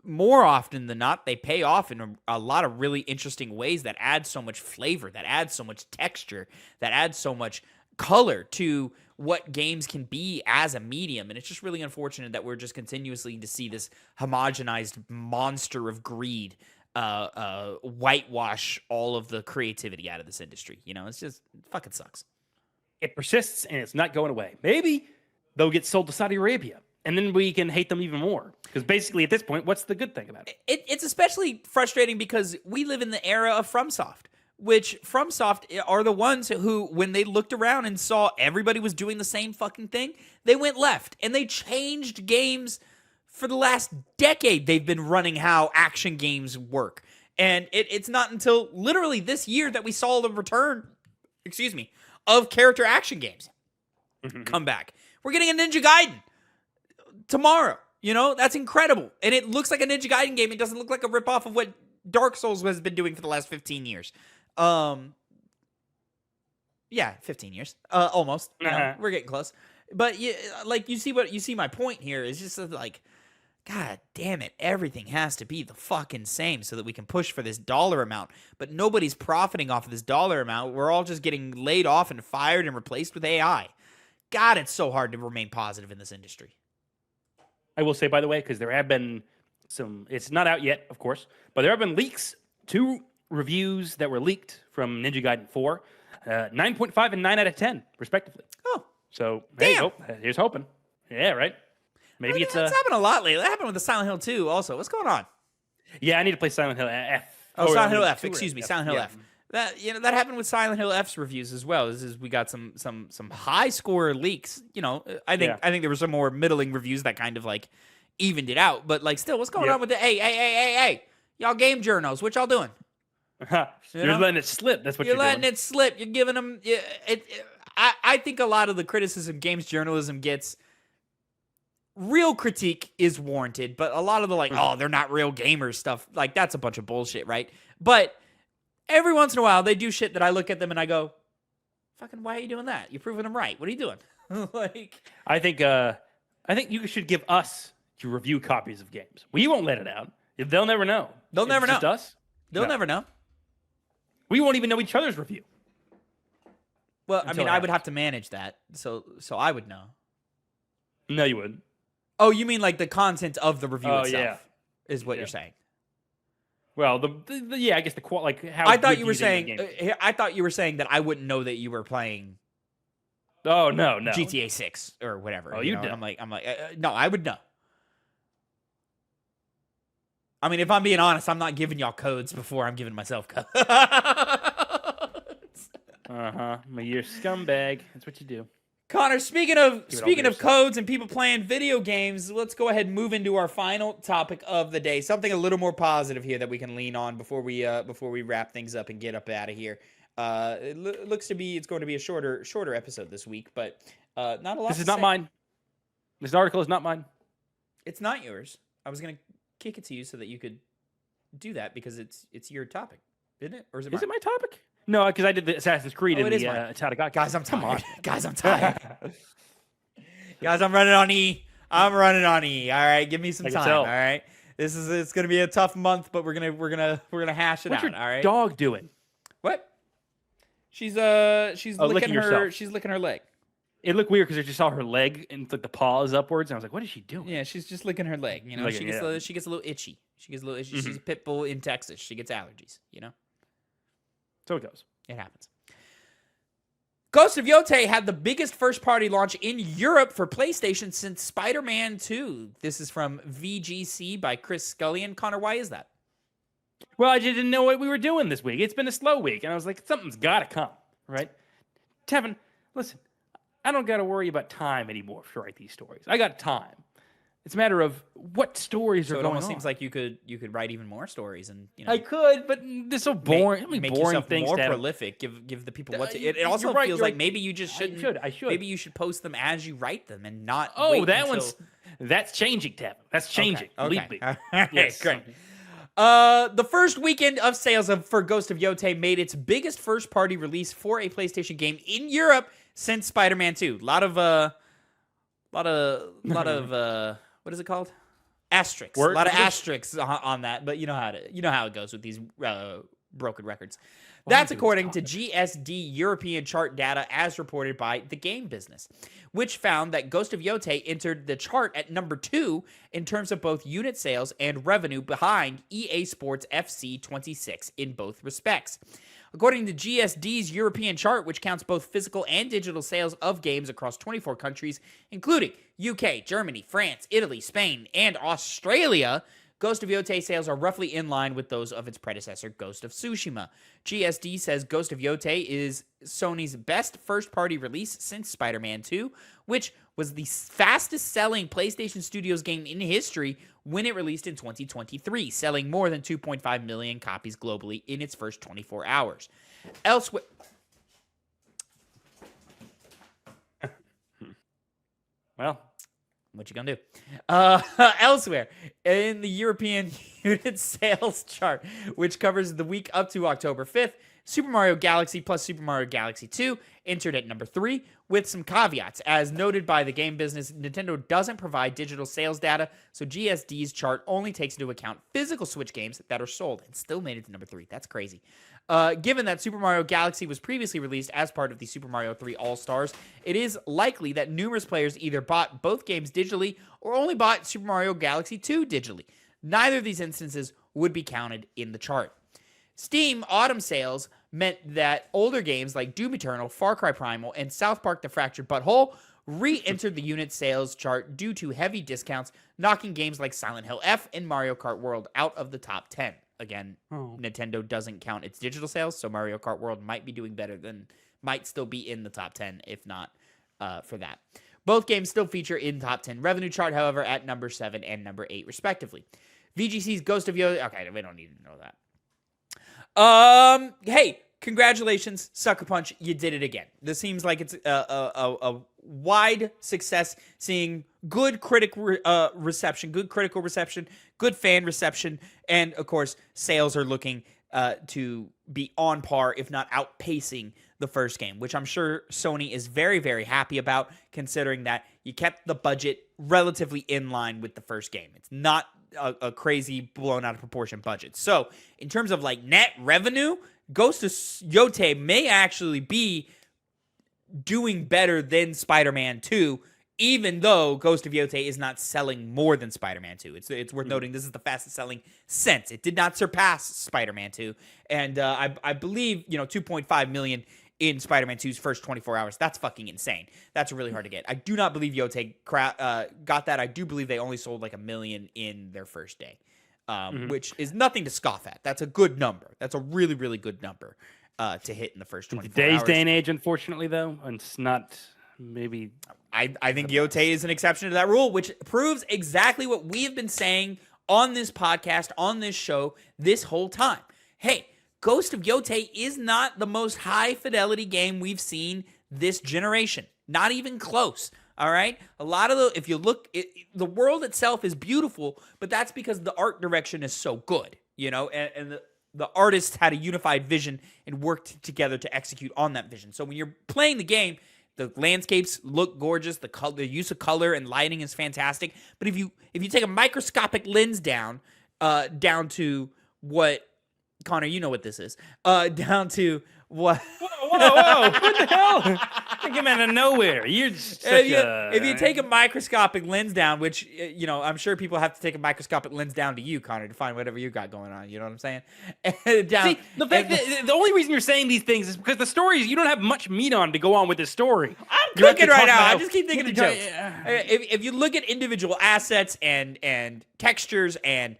Speaker 1: more often than not, they pay off in a lot of really interesting ways that add so much flavor, that adds so much texture, that adds so much color to what games can be as a medium. And it's just really unfortunate that we're just continuously to see this homogenized monster of greed whitewash all of the creativity out of this industry. It's just it fucking sucks.
Speaker 2: It persists and it's not going away. Maybe they'll get sold to Saudi Arabia, and then we can hate them even more. Because basically, at this point, what's the good thing about it?
Speaker 1: It's especially frustrating because we live in the era of FromSoft, which FromSoft are the ones who, when they looked around and saw everybody was doing the same fucking thing, they went left. And they changed games for the last decade. They've been running how action games work. And it's not until literally this year that we saw the return, of character action games come back. We're getting a Ninja Gaiden tomorrow. That's incredible. And it looks like a Ninja Gaiden game. It doesn't look like a ripoff of what Dark Souls has been doing for the last 15 years. 15 years. Almost. We're getting close. But you see my point here is just like, God damn it, everything has to be the fucking same so that we can push for this dollar amount. But nobody's profiting off of this dollar amount. We're all just getting laid off and fired and replaced with AI. God, it's so hard to remain positive in this industry.
Speaker 2: I will say, by the way, because there have been it's not out yet, of course, but there have been leaks, 2 reviews that were leaked from Ninja Gaiden 4, 9.5 and 9 out of 10, respectively.
Speaker 1: Oh.
Speaker 2: So,
Speaker 1: damn.
Speaker 2: Hey, here's hoping. Yeah, right? Maybe it's
Speaker 1: happened a lot lately. That happened with the Silent Hill 2 also. What's going on?
Speaker 2: Yeah, I need to play Silent Hill F.
Speaker 1: Silent Hill F. Excuse me, Silent Hill F. That happened with Silent Hill F's reviews as well. We got some high score leaks. I think there were some more middling reviews that kind of like evened it out. But like still, what's going on with the hey, y'all game journals? What y'all doing?
Speaker 2: You're letting it slip. That's what you're
Speaker 1: letting
Speaker 2: doing.
Speaker 1: it slip. You're giving them. I think a lot of the criticism games journalism gets. Real critique is warranted, but a lot of the they're not real gamers stuff, like that's a bunch of bullshit, right? But every once in a while, they do shit that I look at them and I go, fucking, why are you doing that? You're proving them right. What are you doing?
Speaker 2: I think you should give us to review copies of games. We won't let it out. They'll never know.
Speaker 1: They'll never know.
Speaker 2: Just us.
Speaker 1: They'll never know.
Speaker 2: We won't even know each other's review.
Speaker 1: Well, I would have to manage that, so I would know.
Speaker 2: No, you wouldn't.
Speaker 1: Oh, you mean like the content of the review itself?
Speaker 2: Yeah.
Speaker 1: Is what you're saying?
Speaker 2: Well, I guess how.
Speaker 1: I thought you were saying. I thought you were saying that I wouldn't know that you were playing.
Speaker 2: Oh no.
Speaker 1: GTA 6 or whatever.
Speaker 2: Oh, you did.
Speaker 1: I'm like, no, I would know. I mean, if I'm being honest, I'm not giving y'all codes before I'm giving myself codes.
Speaker 2: You're a scumbag. That's what you do.
Speaker 1: Connor, speaking of codes and people playing video games, let's go ahead and move into our final topic of the day. Something a little more positive here that we can lean on before we wrap things up and get up out of here. Looks to be it's going to be a shorter episode this week, but not a lot.
Speaker 2: This is not mine. This article is not mine.
Speaker 1: It's not yours. I was gonna kick it to you so that you could do that because it's your topic, isn't it? Or is it mine?
Speaker 2: Is it my topic? No, because I did the Assassin's Creed in the Itagaki.
Speaker 1: Guys, I'm tired. Guys, I'm tired. Guys, I'm running on E. All right, give me some time. All right, it's gonna be a tough month, but we're gonna hash it out.
Speaker 2: What's your
Speaker 1: all right.
Speaker 2: Dog doing?
Speaker 1: What? She's licking her. She's licking her leg.
Speaker 2: It looked weird because I just saw her leg and the paw is upwards, and I was like, "What is she doing?"
Speaker 1: Yeah, she's just licking her leg. She gets a little itchy. Mm-hmm. She's a pit bull in Texas. She gets allergies.
Speaker 2: So it goes.
Speaker 1: It happens. Ghost of Yotei had the biggest first-party launch in Europe for PlayStation since Spider-Man 2. This is from VGC by Chris Scullion. Connor, why is that?
Speaker 2: Well, I didn't know what we were doing this week. It's been a slow week, and I was like, something's got to come, right? Tevin, listen, I don't got to worry about time anymore to write these stories. I got time. It's a matter of what stories
Speaker 1: So
Speaker 2: are
Speaker 1: it
Speaker 2: going
Speaker 1: almost
Speaker 2: on.
Speaker 1: seems like you could write even more stories, and
Speaker 2: I could, but they're so boring.
Speaker 1: make
Speaker 2: boring
Speaker 1: yourself
Speaker 2: things
Speaker 1: more
Speaker 2: to have.
Speaker 1: prolific. Give the people what to. It
Speaker 2: You're
Speaker 1: also
Speaker 2: right,
Speaker 1: feels
Speaker 2: you're
Speaker 1: like
Speaker 2: right.
Speaker 1: maybe you just shouldn't.
Speaker 2: I should.
Speaker 1: Maybe you should post them as you write them and not.
Speaker 2: Oh,
Speaker 1: wait
Speaker 2: that
Speaker 1: until...
Speaker 2: that's changing, Tavin. That's changing.
Speaker 1: Okay.
Speaker 2: Believe me.
Speaker 1: All right,
Speaker 2: Yes.
Speaker 1: great. The first weekend of sales for Ghost of Yotei made its biggest first-party release for a PlayStation game in Europe since Spider-Man 2. Lot of what is it called? Asterisks. A lot of asterisks on that, but you know how it goes with these broken records. That's according to GSD European chart data as reported by The Game Business, which found that Ghost of Yotei entered the chart at number 2 in terms of both unit sales and revenue behind EA Sports FC 26 in both respects. According to GSD's European chart, which counts both physical and digital sales of games across 24 countries, including UK, Germany, France, Italy, Spain, and Australia, Ghost of Yotei sales are roughly in line with those of its predecessor, Ghost of Tsushima. GSD says Ghost of Yotei is Sony's best first-party release since Spider-Man 2, which was the fastest-selling PlayStation Studios game in history when it released in 2023, selling more than 2.5 million copies globally in its first 24 hours. Elsewhere...
Speaker 2: Well...
Speaker 1: What you gonna do? Elsewhere, in the European unit sales chart, which covers the week up to October 5th, Super Mario Galaxy plus Super Mario Galaxy 2 entered at number 3, with some caveats. As noted by The Game Business, Nintendo doesn't provide digital sales data, so GSD's chart only takes into account physical Switch games that are sold, and still made it to number 3. That's crazy. Given that Super Mario Galaxy was previously released as part of the Super Mario 3 All-Stars, it is likely that numerous players either bought both games digitally or only bought Super Mario Galaxy 2 digitally. Neither of these instances would be counted in the chart. Steam autumn sales meant that older games like Doom Eternal, Far Cry Primal, and South Park The Fractured But Whole re-entered the unit sales chart due to heavy discounts, knocking games like Silent Hill F and Mario Kart World out of the top 10. Again, Nintendo doesn't count its digital sales, so Mario Kart World might be doing better might still be in the top 10, if not for that. Both games still feature in top 10 revenue chart, however, at number 7 and number 8, respectively. VGC's Ghost of Yotei... Okay, we don't need to know that. Hey, congratulations, Sucker Punch. You did it again. This seems like it's a wide success, seeing good critical reception, good fan reception, and, of course, sales are looking to be on par, if not outpacing the first game, which I'm sure Sony is very, very happy about, considering that you kept the budget relatively in line with the first game. It's not a crazy blown out of proportion budget. So in terms of like net revenue, Ghost of Yotei may actually be doing better than Spider-Man 2, even though Ghost of Yotei is not selling more than Spider-Man 2. It's worth noting this is the fastest selling since. It did not surpass Spider-Man 2. And I believe, 2.5 million in Spider-Man 2's first 24 hours. That's fucking insane. That's really hard to get. I do not believe Yotei got that. I do believe they only sold like 1 million in their first day, which is nothing to scoff at. That's a good number. That's a really, really good number to hit in the first 24 hours.
Speaker 2: Today's day and age, unfortunately, though, it's not maybe...
Speaker 1: I think Yotei is an exception to that rule, which proves exactly what we have been saying on this podcast, on this show, this whole time. Hey, Ghost of Yotei is not the most high-fidelity game we've seen this generation. Not even close, all right? A lot of if you look, the world itself is beautiful, but that's because the art direction is so good, and the artists had a unified vision and worked together to execute on that vision. So when you're playing the game, the landscapes look gorgeous. The use of color and lighting is fantastic. But if you take a microscopic lens down to what, Connor, you know what this is, down to what?
Speaker 2: Whoa! What the hell? You came out of nowhere. You're
Speaker 1: if you take a microscopic lens down, which I'm sure people have to take a microscopic lens down to you, Connor, to find whatever you got going on. You know what I'm saying?
Speaker 2: See, the fact that the only reason you're saying these things is because the stories you don't have much meat on to go on with this story.
Speaker 1: I'm cooking right now. I just keep thinking of jokes. If you look at individual assets and textures and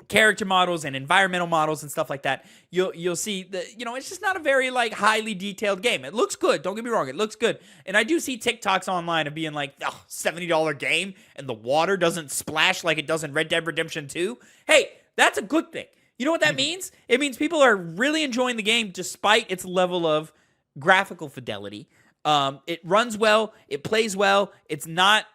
Speaker 1: character models and environmental models and stuff like that, you'll see that, it's just not a very like highly detailed game. It looks good, don't get me wrong, it looks good. And I do see TikToks online of being like, oh, $70 game and the water doesn't splash like it does in Red Dead Redemption 2. Hey, that's a good thing. You know what that means? It means people are really enjoying the game despite its level of graphical fidelity. It runs well, it plays well, it's not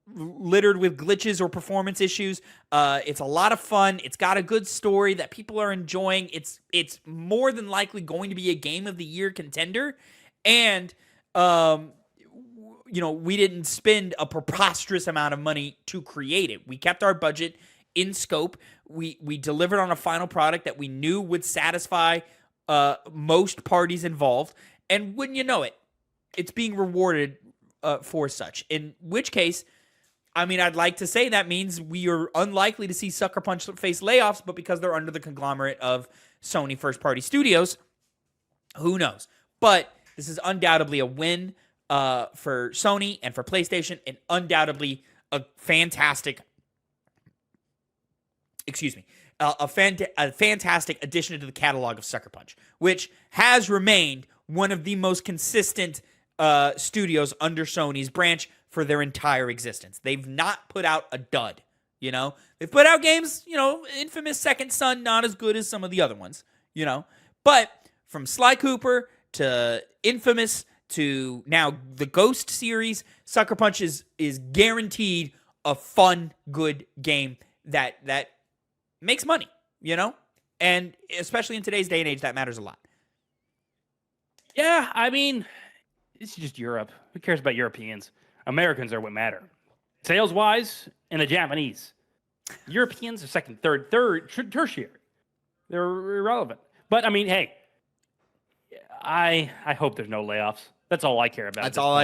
Speaker 1: littered with glitches or performance issues. It's a lot of fun. It's got a good story that people are enjoying. It's more than likely going to be a game of the year contender. And we didn't spend a preposterous amount of money to create it. We kept our budget in scope. We delivered on a final product that we knew would satisfy most parties involved. And wouldn't you know it, it's being rewarded for such. In which case, I mean, I'd like to say that means we are unlikely to see Sucker Punch face layoffs, but because they're under the conglomerate of Sony first-party studios, who knows? But this is undoubtedly a win for Sony and for PlayStation, and undoubtedly a fantastic, a fantastic addition to the catalog of Sucker Punch, which has remained one of the most consistent studios under Sony's branch for their entire existence. They've not put out a dud, They've put out games, Infamous Second Son, not as good as some of the other ones, But from Sly Cooper to Infamous to now the Ghost series, Sucker Punch is guaranteed a fun, good game that makes money, And especially in today's day and age, that matters a lot.
Speaker 2: Yeah, I mean, it's just Europe. Who cares about Europeans? Americans are what matter. Sales-wise, and the Japanese. Europeans are second, third, tertiary. They're irrelevant. But, I mean, hey, I hope there's no layoffs. That's all I care about.
Speaker 1: That's all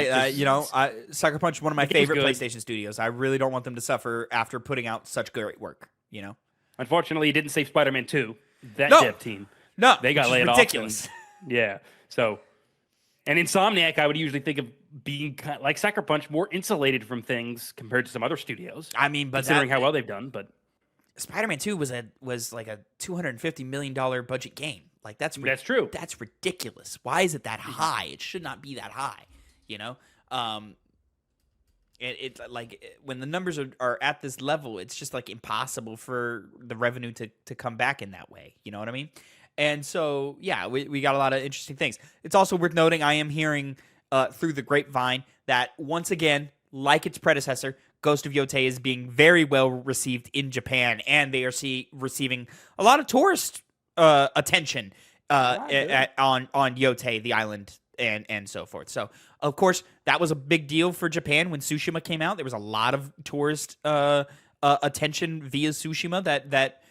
Speaker 1: Sucker Punch is one of my favorite PlayStation studios. I really don't want them to suffer after putting out such great work,
Speaker 2: Unfortunately, it didn't save Spider-Man 2, that dev team.
Speaker 1: No,
Speaker 2: they got laid off.
Speaker 1: Ridiculous.
Speaker 2: Yeah, so... And Insomniac, I would usually think of being kind of like Sucker Punch, more insulated from things compared to some other studios.
Speaker 1: I mean, but
Speaker 2: considering how well they've done, but
Speaker 1: Spider-Man 2 was like a $250 million budget game. Like that's
Speaker 2: true.
Speaker 1: That's ridiculous. Why is it that high? It should not be that high. It's like when the numbers are at this level, it's just like impossible for the revenue to come back in that way. You know what I mean? And so, yeah, we got a lot of interesting things. It's also worth noting, I am hearing through the grapevine that, once again, like its predecessor, Ghost of Yotei is being very well received in Japan, and they are receiving a lot of tourist attention on Yotei, the island, and so forth. So, of course, that was a big deal for Japan when Tsushima came out. There was a lot of tourist attention via Tsushima that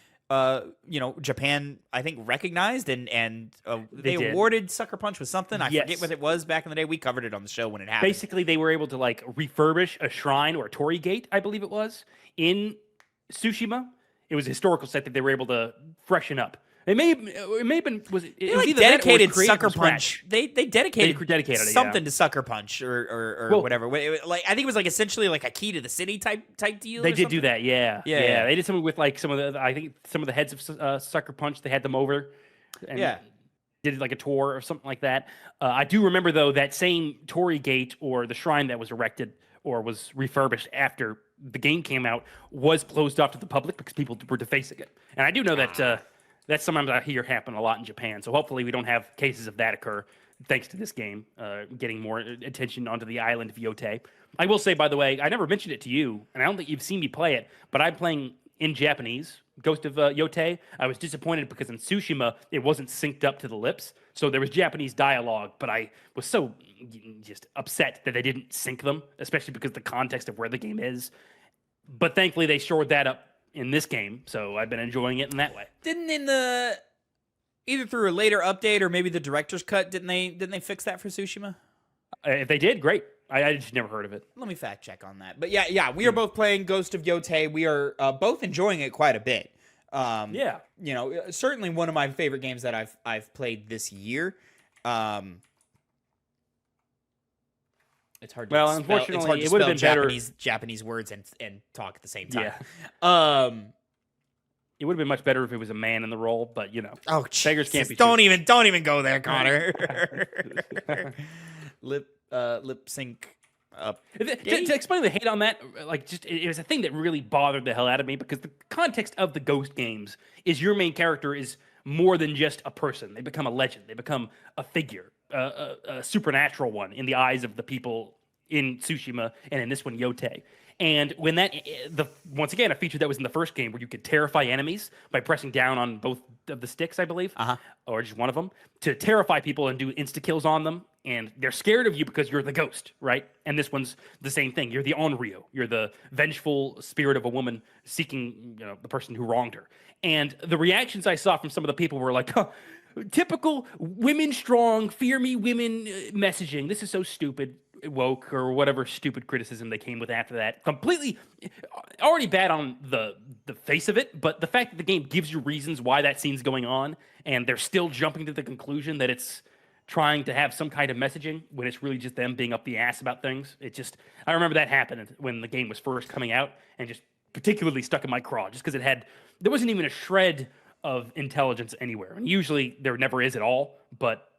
Speaker 1: Japan, I think, recognized and they awarded Sucker Punch with something. I forget what it was back in the day. We covered it on the show when it happened.
Speaker 2: Basically, they were able to like refurbish a shrine or a torii gate, I believe it was, in Tsushima. It was a historical set that they were able to freshen up. It may have been was it
Speaker 1: they
Speaker 2: was
Speaker 1: like
Speaker 2: either
Speaker 1: dedicated
Speaker 2: that or
Speaker 1: Sucker Punch. They dedicated something
Speaker 2: it,
Speaker 1: to Sucker Punch or whatever. Like I think it was like essentially like a key to the city type deal.
Speaker 2: They did do that, yeah. They did something with like some of the heads of Sucker Punch. They had them over, and did like a tour or something like that. I do remember though that same torii gate or the shrine that was erected or was refurbished after the game came out was closed off to the public because people were defacing it. And I do know that. That's sometimes I hear happen a lot in Japan. So hopefully we don't have cases of that occur thanks to this game getting more attention onto the island of Yotei. I will say, by the way, I never mentioned it to you, and I don't think you've seen me play it, but I'm playing in Japanese, Ghost of Yotei. I was disappointed because in Tsushima, it wasn't synced up to the lips. So there was Japanese dialogue, but I was so just upset that they didn't sync them, especially because the context of where the game is. But thankfully, they shored that up in this game, so I've been enjoying it in that way.
Speaker 1: Didn't either through a later update or maybe the director's cut, didn't they fix that for Tsushima?
Speaker 2: If they did, great. I just never heard of it.
Speaker 1: Let me fact check on that. But yeah, we are both playing Ghost of Yotei. We are both enjoying it quite a bit. Certainly one of my favorite games that I've played this year. It's hard to spell,
Speaker 2: unfortunately, it would have been
Speaker 1: Japanese words and talk at the same time.
Speaker 2: Yeah. It would have been much better if it was a man in the role, but
Speaker 1: Oh,
Speaker 2: beggars can't be
Speaker 1: don't
Speaker 2: choosers.
Speaker 1: even go there, Connor. lip sync up.
Speaker 2: To explain the hate on that, it was a thing that really bothered the hell out of me because the context of the Ghost games is your main character is more than just a person. They become a legend. They become a figure, a supernatural one in the eyes of the people in Tsushima and in this one, Yotei. And when once again, a feature that was in the first game where you could terrify enemies by pressing down on both of the sticks, I believe, or just one of them, to terrify people and do insta-kills on them. And they're scared of you because you're the ghost, right? And this one's the same thing. You're the Onryo. You're the vengeful spirit of a woman seeking, the person who wronged her. And the reactions I saw from some of the people were like, typical women strong, fear me women messaging. This is so stupid. Woke or whatever stupid criticism they came with after that. Completely already bad on the face of it, but the fact that the game gives you reasons why that scene's going on and they're still jumping to the conclusion that it's trying to have some kind of messaging when it's really just them being up the ass about things. I remember that happened when the game was first coming out and just particularly stuck in my craw just because there wasn't even a shred of intelligence anywhere. And usually there never is at all, but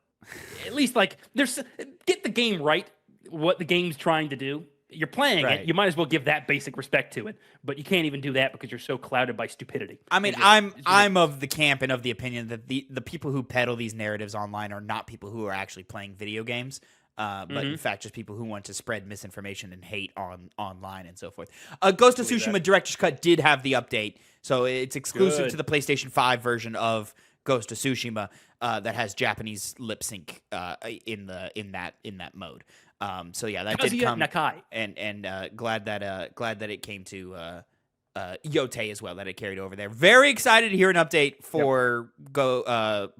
Speaker 2: at least get the game right. What the game's trying to do. You're playing it. You might as well give that basic respect to it. But you can't even do that because you're so clouded by stupidity.
Speaker 1: I mean, I'm of the camp and of the opinion that the people who peddle these narratives online are not people who are actually playing video games, but in fact just people who want to spread misinformation and hate online and so forth. Ghost of Tsushima Director's Cut did have the update, so it's exclusive to the PlayStation 5 version of Ghost of Tsushima that has Japanese lip sync in that mode. So yeah, that did come,
Speaker 2: Nakai.
Speaker 1: and glad that it came to Yotei as well, that it carried over there. Very excited to hear an update for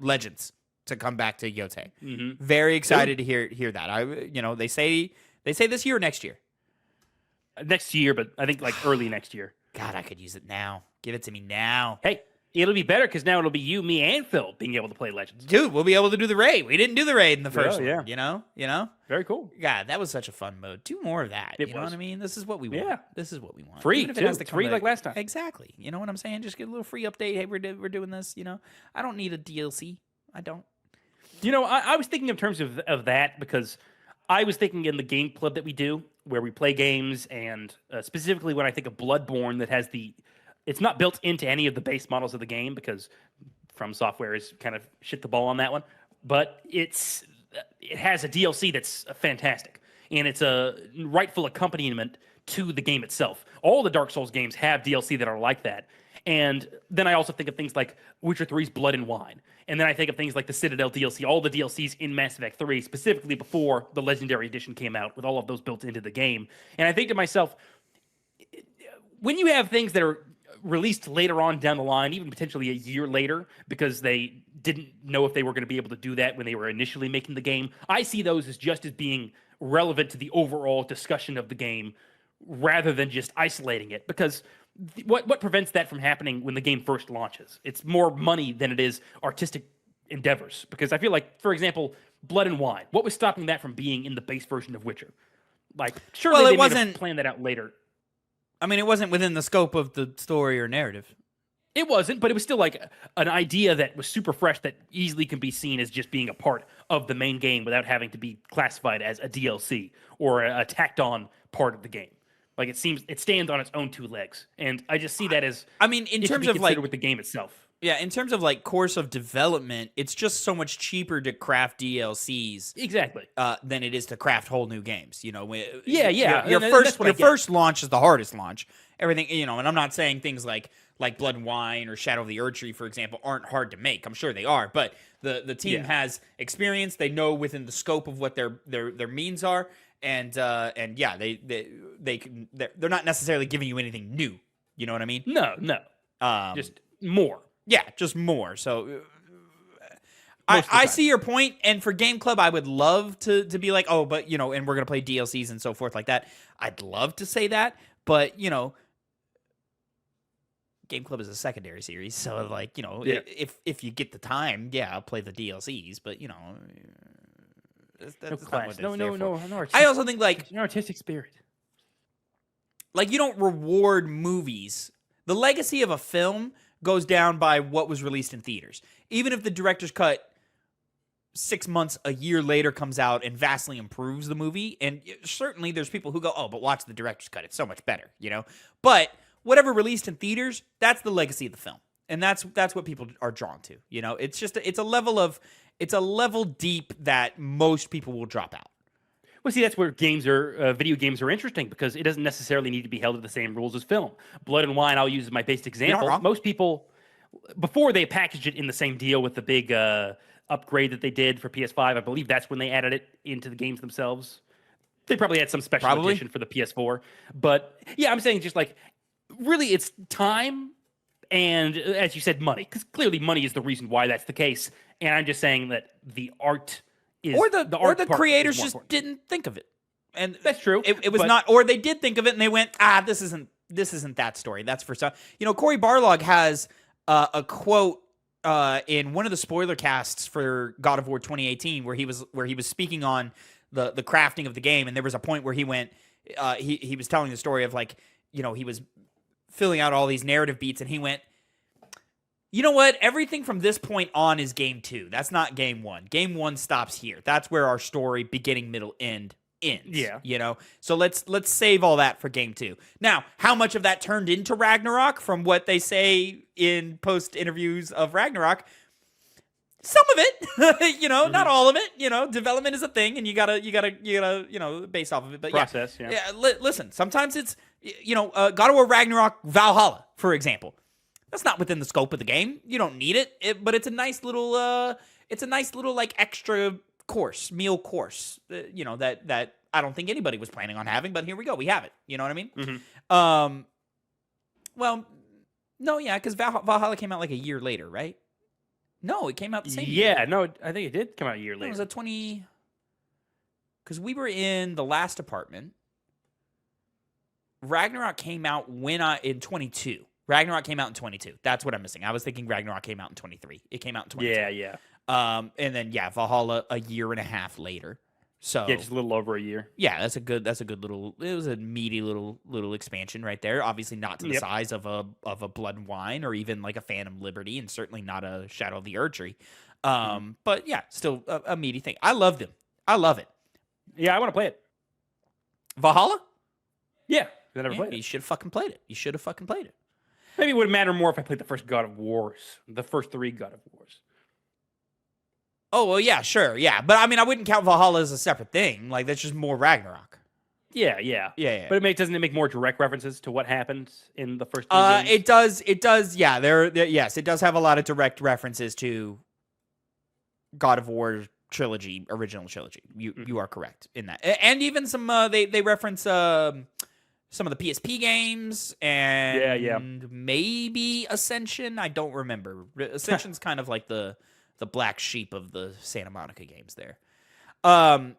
Speaker 1: Legends to come back to Yotei. Very excited to hear that. They say this year or next year.
Speaker 2: Next year, but I think early next year.
Speaker 1: God, I could use it now. Give it to me now.
Speaker 2: Hey. It'll be better because now it'll be you, me, and Phil being able to play Legends.
Speaker 1: Dude, we'll be able to do the raid. We didn't do the raid in the first one. You know?
Speaker 2: Very cool.
Speaker 1: God, that was such a fun mode. Do more of that. You know what I mean? This is what we want.
Speaker 2: Yeah.
Speaker 1: This is what we want.
Speaker 2: Free, too. It's free like last time.
Speaker 1: Exactly. You know what I'm saying? Just get a little free update. Hey, we're doing this, I don't need a DLC. I don't.
Speaker 2: I was thinking in terms of that because I was thinking in the game club that we do where we play games and specifically when I think of Bloodborne that has it's not built into any of the base models of the game because From Software is kind of shit the ball on that one. But it has a DLC that's fantastic. And it's a rightful accompaniment to the game itself. All the Dark Souls games have DLC that are like that. And then I also think of things like Witcher 3's Blood and Wine. And then I think of things like the Citadel DLC, all the DLCs in Mass Effect 3, specifically before the Legendary Edition came out, with all of those built into the game. And I think to myself, when you have things that are released later on down the line, even potentially a year later, because they didn't know if they were going to be able to do that when they were initially making the game, I see those as just as being relevant to the overall discussion of the game rather than just isolating it. Because what prevents that from happening when the game first launches? It's more money than it is artistic endeavors. Because I feel like, for example, Blood and Wine, what was stopping that from being in the base version of Witcher? Surely they wasn't plan that out later.
Speaker 1: I mean, it wasn't within the scope of the story or narrative.
Speaker 2: It wasn't, but it was still an idea that was super fresh that easily can be seen as just being a part of the main game without having to be classified as a DLC or a tacked on part of the game. It stands on its own two legs. And I just see that as
Speaker 1: in terms of
Speaker 2: with the game itself.
Speaker 1: Yeah, in terms of course of development, it's just so much cheaper to craft DLCs
Speaker 2: exactly
Speaker 1: than it is to craft whole new games.
Speaker 2: Your
Speaker 1: first launch is the hardest launch. Everything, and I'm not saying things like Blood and Wine or Shadow of the Erdtree, for example, aren't hard to make. I'm sure they are, but the team has experience. They know within the scope of what their means are, and yeah, they're not necessarily giving you anything new. You know what I mean?
Speaker 2: No, just more.
Speaker 1: Yeah, just more. So I see your point, and for Game Club, I would love to be like, oh, but and we're gonna play DLCs and so forth like that. I'd love to say that, but Game Club is a secondary series, so if you get the time, I'll play the DLCs, but that's not what
Speaker 2: no.
Speaker 1: I also think
Speaker 2: an artistic spirit.
Speaker 1: You don't reward movies. The legacy of a film goes down by what was released in theaters. Even if the director's cut 6 months, a year later comes out and vastly improves the movie, and certainly there's people who go, oh, but watch the director's cut. It's so much better, But whatever released in theaters, that's the legacy of the film. And that's what people are drawn to. It's a level deep that most people will drop out.
Speaker 2: Well, see, that's where video games are interesting, because it doesn't necessarily need to be held to the same rules as film. Blood and Wine, I'll use as my basic example. Most people, before they packaged it in the same deal with the big upgrade that they did for PS5, I believe that's when they added it into the games themselves. They probably had some special edition for the PS4. But yeah, I'm saying just like, really, it's time and, as you said, money. Because clearly money is the reason why that's the case. And I'm just saying that the art is... Or
Speaker 1: the creators just didn't think of it. And
Speaker 2: that's true.
Speaker 1: It was not... Or they did think of it and they went, this isn't that story. That's for some... Corey Barlog has a quote in one of the spoiler casts for God of War 2018 where he was speaking on the crafting of the game, and there was a point where he went... he was telling the story of he was filling out all these narrative beats, and he went, you know what? Everything from this point on is game 2. That's not game 1. Game 1 stops here. That's where our story, beginning, middle, end, ends.
Speaker 2: Yeah.
Speaker 1: So let's save all that for game 2. Now, how much of that turned into Ragnarok from what they say in post interviews of Ragnarok? Some of it, not all of it. Development is a thing, and you gotta base off of it. But
Speaker 2: process,
Speaker 1: yeah. Listen, sometimes it's, God of War Ragnarok Valhalla, for example. That's not within the scope of the game. You don't need it, but it's a nice little, like extra meal course. That I don't think anybody was planning on having, but here we go, we have it. You know what I mean?
Speaker 2: Mm-hmm.
Speaker 1: Well, no, yeah, because Valhalla came out like a year later, right? No, it came out the same year.
Speaker 2: Yeah, no, I think it did come out a year later.
Speaker 1: It was a 20... Because we were in the last apartment. Ragnarok came out in 22. Ragnarok came out in 22. That's what I'm missing. I was thinking Ragnarok came out in 23. It came out in 22.
Speaker 2: Yeah.
Speaker 1: And then, Valhalla a year and a half later. So
Speaker 2: yeah, just a little over a year.
Speaker 1: Yeah, that's a good little... It was a meaty little expansion right there. Obviously not to the size of a Blood and Wine or even like a Phantom Liberty, and certainly not a Shadow of the Erdtree. But yeah, still a meaty thing. I love them. I love it.
Speaker 2: Yeah, I want to play it.
Speaker 1: Valhalla?
Speaker 2: Yeah, I never played it.
Speaker 1: You should have fucking played it.
Speaker 2: Maybe it would matter more if I played the first God of Wars, the first 3 God of Wars.
Speaker 1: Oh, well, yeah, sure, yeah. But, I mean, I wouldn't count Valhalla as a separate thing. Like, that's just more Ragnarok.
Speaker 2: Yeah. But doesn't it make more direct references to what happened in the first 3 games?
Speaker 1: It does, yeah. Yes, it does have a lot of direct references to God of War trilogy, original trilogy. You are correct in that. And even some, they reference some of the PSP games and maybe Ascension. I don't remember. Ascension's kind of like the black sheep of the Santa Monica games there. I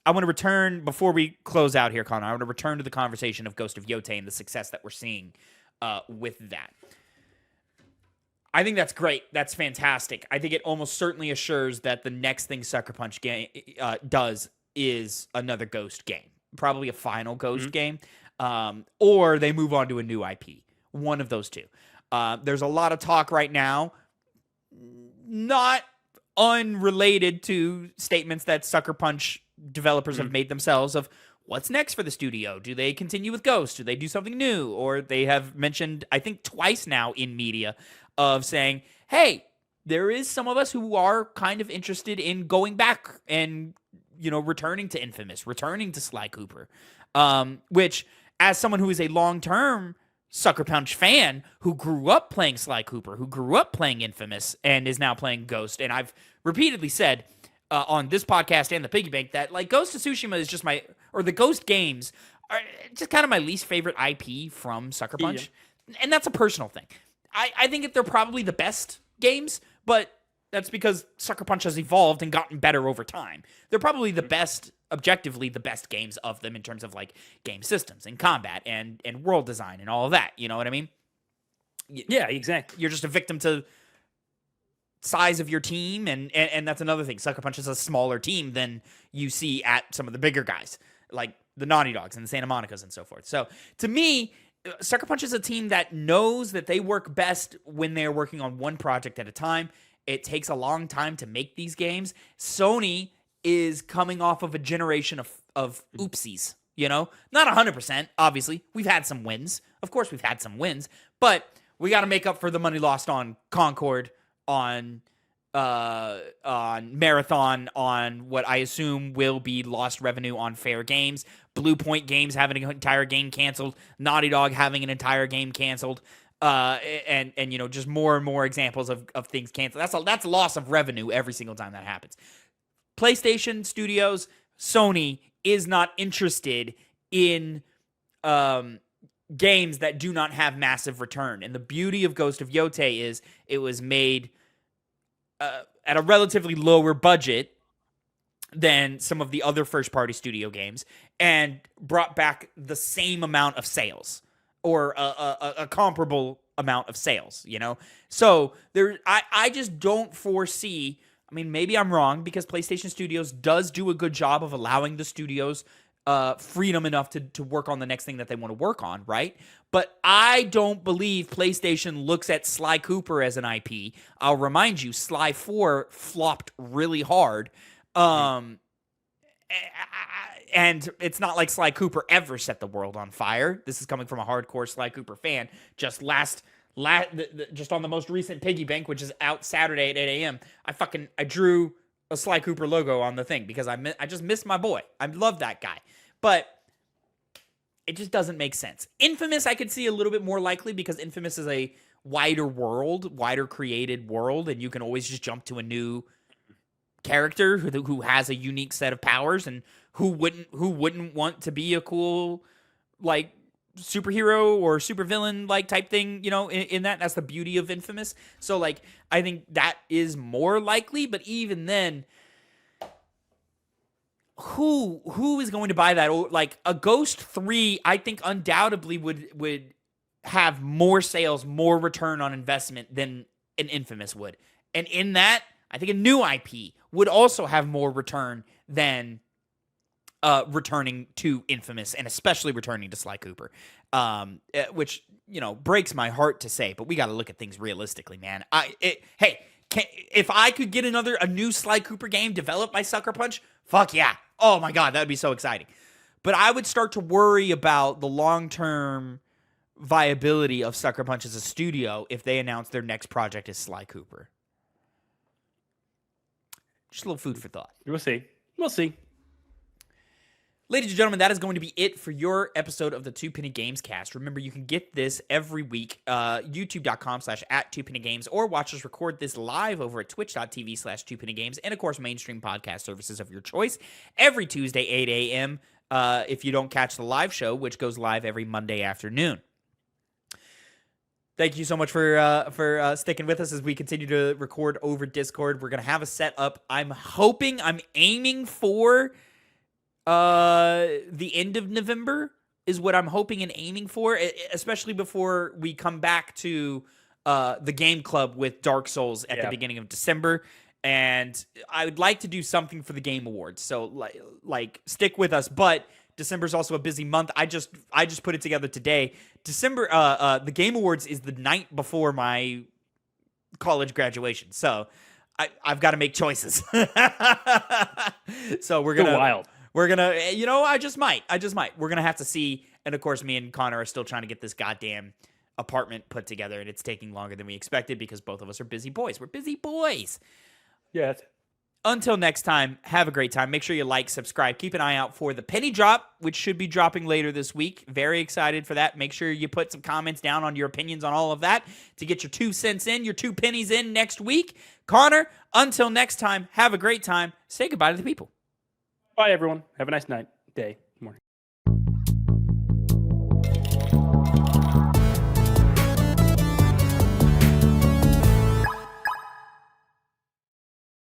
Speaker 1: want to return, before we close out here, Connor, I want to return to the conversation of Ghost of Yotei and the success that we're seeing with that. I think that's great. That's fantastic. I think it almost certainly assures that the next thing Sucker Punch does is another Ghost game. Probably a final Ghost game. Or they move on to a new IP. One of those two. There's a lot of talk right now, not unrelated to statements that Sucker Punch developers have made themselves, of what's next for the studio. Do they continue with Ghost? Do they do something new? Or they have mentioned, I think twice now in media, of saying, hey, there is some of us who are kind of interested in going back and, returning to Infamous, returning to Sly Cooper. Which, as someone who is a long-term Sucker Punch fan who grew up playing Sly Cooper, who grew up playing Infamous, and is now playing Ghost, and I've repeatedly said on this podcast and the Piggy Bank that, like, Ghost of Tsushima is just the Ghost games are just kind of my least favorite IP from Sucker Punch. Yeah. And that's a personal thing. I think that they're probably the best games, but that's because Sucker Punch has evolved and gotten better over time. They're probably the best, objectively the best games of them in terms of like game systems and combat and world design and all of that. You know what I mean?
Speaker 2: Yeah, exactly.
Speaker 1: You're just a victim to size of your team, and that's another thing. Sucker Punch is a smaller team than you see at some of the bigger guys, like the Naughty Dogs and the Santa Monicas and so forth. So to me, Sucker Punch is a team that knows that they work best when they're working on one project at a time. It takes a long time to make these games. Sony is coming off of a generation of oopsies, you know? Not 100%, obviously. We've had some wins. Of course we've had some wins, but we got to make up for the money lost on Concord, on Marathon, on what I assume will be lost revenue on Fair Games, Blue Point Games having an entire game canceled, Naughty Dog having an entire game canceled, and you know, just more and more examples of things canceled. That's a loss of revenue every single time that happens. PlayStation Studios, Sony is not interested in games that do not have massive return. And the beauty of Ghost of Yotei is it was made at a relatively lower budget than some of the other first-party studio games and brought back the same amount of sales or a comparable amount of sales, you know? So I just don't foresee, I mean, maybe I'm wrong because PlayStation Studios does do a good job of allowing the studios freedom enough to work on the next thing that they want to work on, right? But I don't believe PlayStation looks at Sly Cooper as an IP. I'll remind you, Sly 4 flopped really hard. And it's not like Sly Cooper ever set the world on fire. This is coming from a hardcore Sly Cooper fan. Just just on the most recent Piggy Bank, which is out Saturday at 8 a.m., I drew a Sly Cooper logo on the thing because I just miss my boy. I love that guy. But it just doesn't make sense. Infamous, I could see a little bit more likely because Infamous is a wider created world, and you can always just jump to a new character who has a unique set of powers, and who wouldn't want to be a cool, like, superhero or supervillain like type thing, you know, in that. That's the beauty of Infamous. So, like, I think that is more likely, but even then, who is going to buy that? Or, like, a Ghost 3, I think undoubtedly would have more sales, more return on investment than an Infamous would. And in that, I think a new IP would also have more return than returning to Infamous, and especially returning to Sly Cooper, which, you know, breaks my heart to say, but we got to look at things realistically, man. If I could get a new Sly Cooper game developed by Sucker Punch, fuck yeah. Oh my God, that would be so exciting. But I would start to worry about the long-term viability of Sucker Punch as a studio if they announce their next project is Sly Cooper. Just a little food for thought.
Speaker 2: We'll see. We'll see.
Speaker 1: Ladies and gentlemen, that is going to be it for your episode of the Two Penny Games Cast. Remember, you can get this every week, youtube.com/@TwoPennyGames, or watch us record this live over at twitch.tv/TwoPennyGames, and of course, mainstream podcast services of your choice every Tuesday, 8 a.m. If you don't catch the live show, which goes live every Monday afternoon. Thank you so much for sticking with us as we continue to record over Discord. We're going to have a set up. I'm aiming for the end of November is what I'm hoping and aiming for, especially before we come back to the game club with Dark Souls at the beginning of December. And I would like to do something for the Game Awards. So like stick with us, but December's also a busy month. I just put it together today. December the Game Awards is the night before my college graduation. So I've got to make choices. So we're going to
Speaker 2: wild.
Speaker 1: We're going to, you know, I just might. We're going to have to see. And, of course, me and Connor are still trying to get this goddamn apartment put together, and it's taking longer than we expected because both of us are busy boys. We're busy boys.
Speaker 2: Yes.
Speaker 1: Until next time, have a great time. Make sure you like, subscribe. Keep an eye out for the Penny Drop, which should be dropping later this week. Very excited for that. Make sure you put some comments down on your opinions on all of that to get your 2 cents in, your 2 pennies in next week. Connor, until next time, have a great time. Say goodbye to the people.
Speaker 2: Bye, everyone. Have a nice night, day.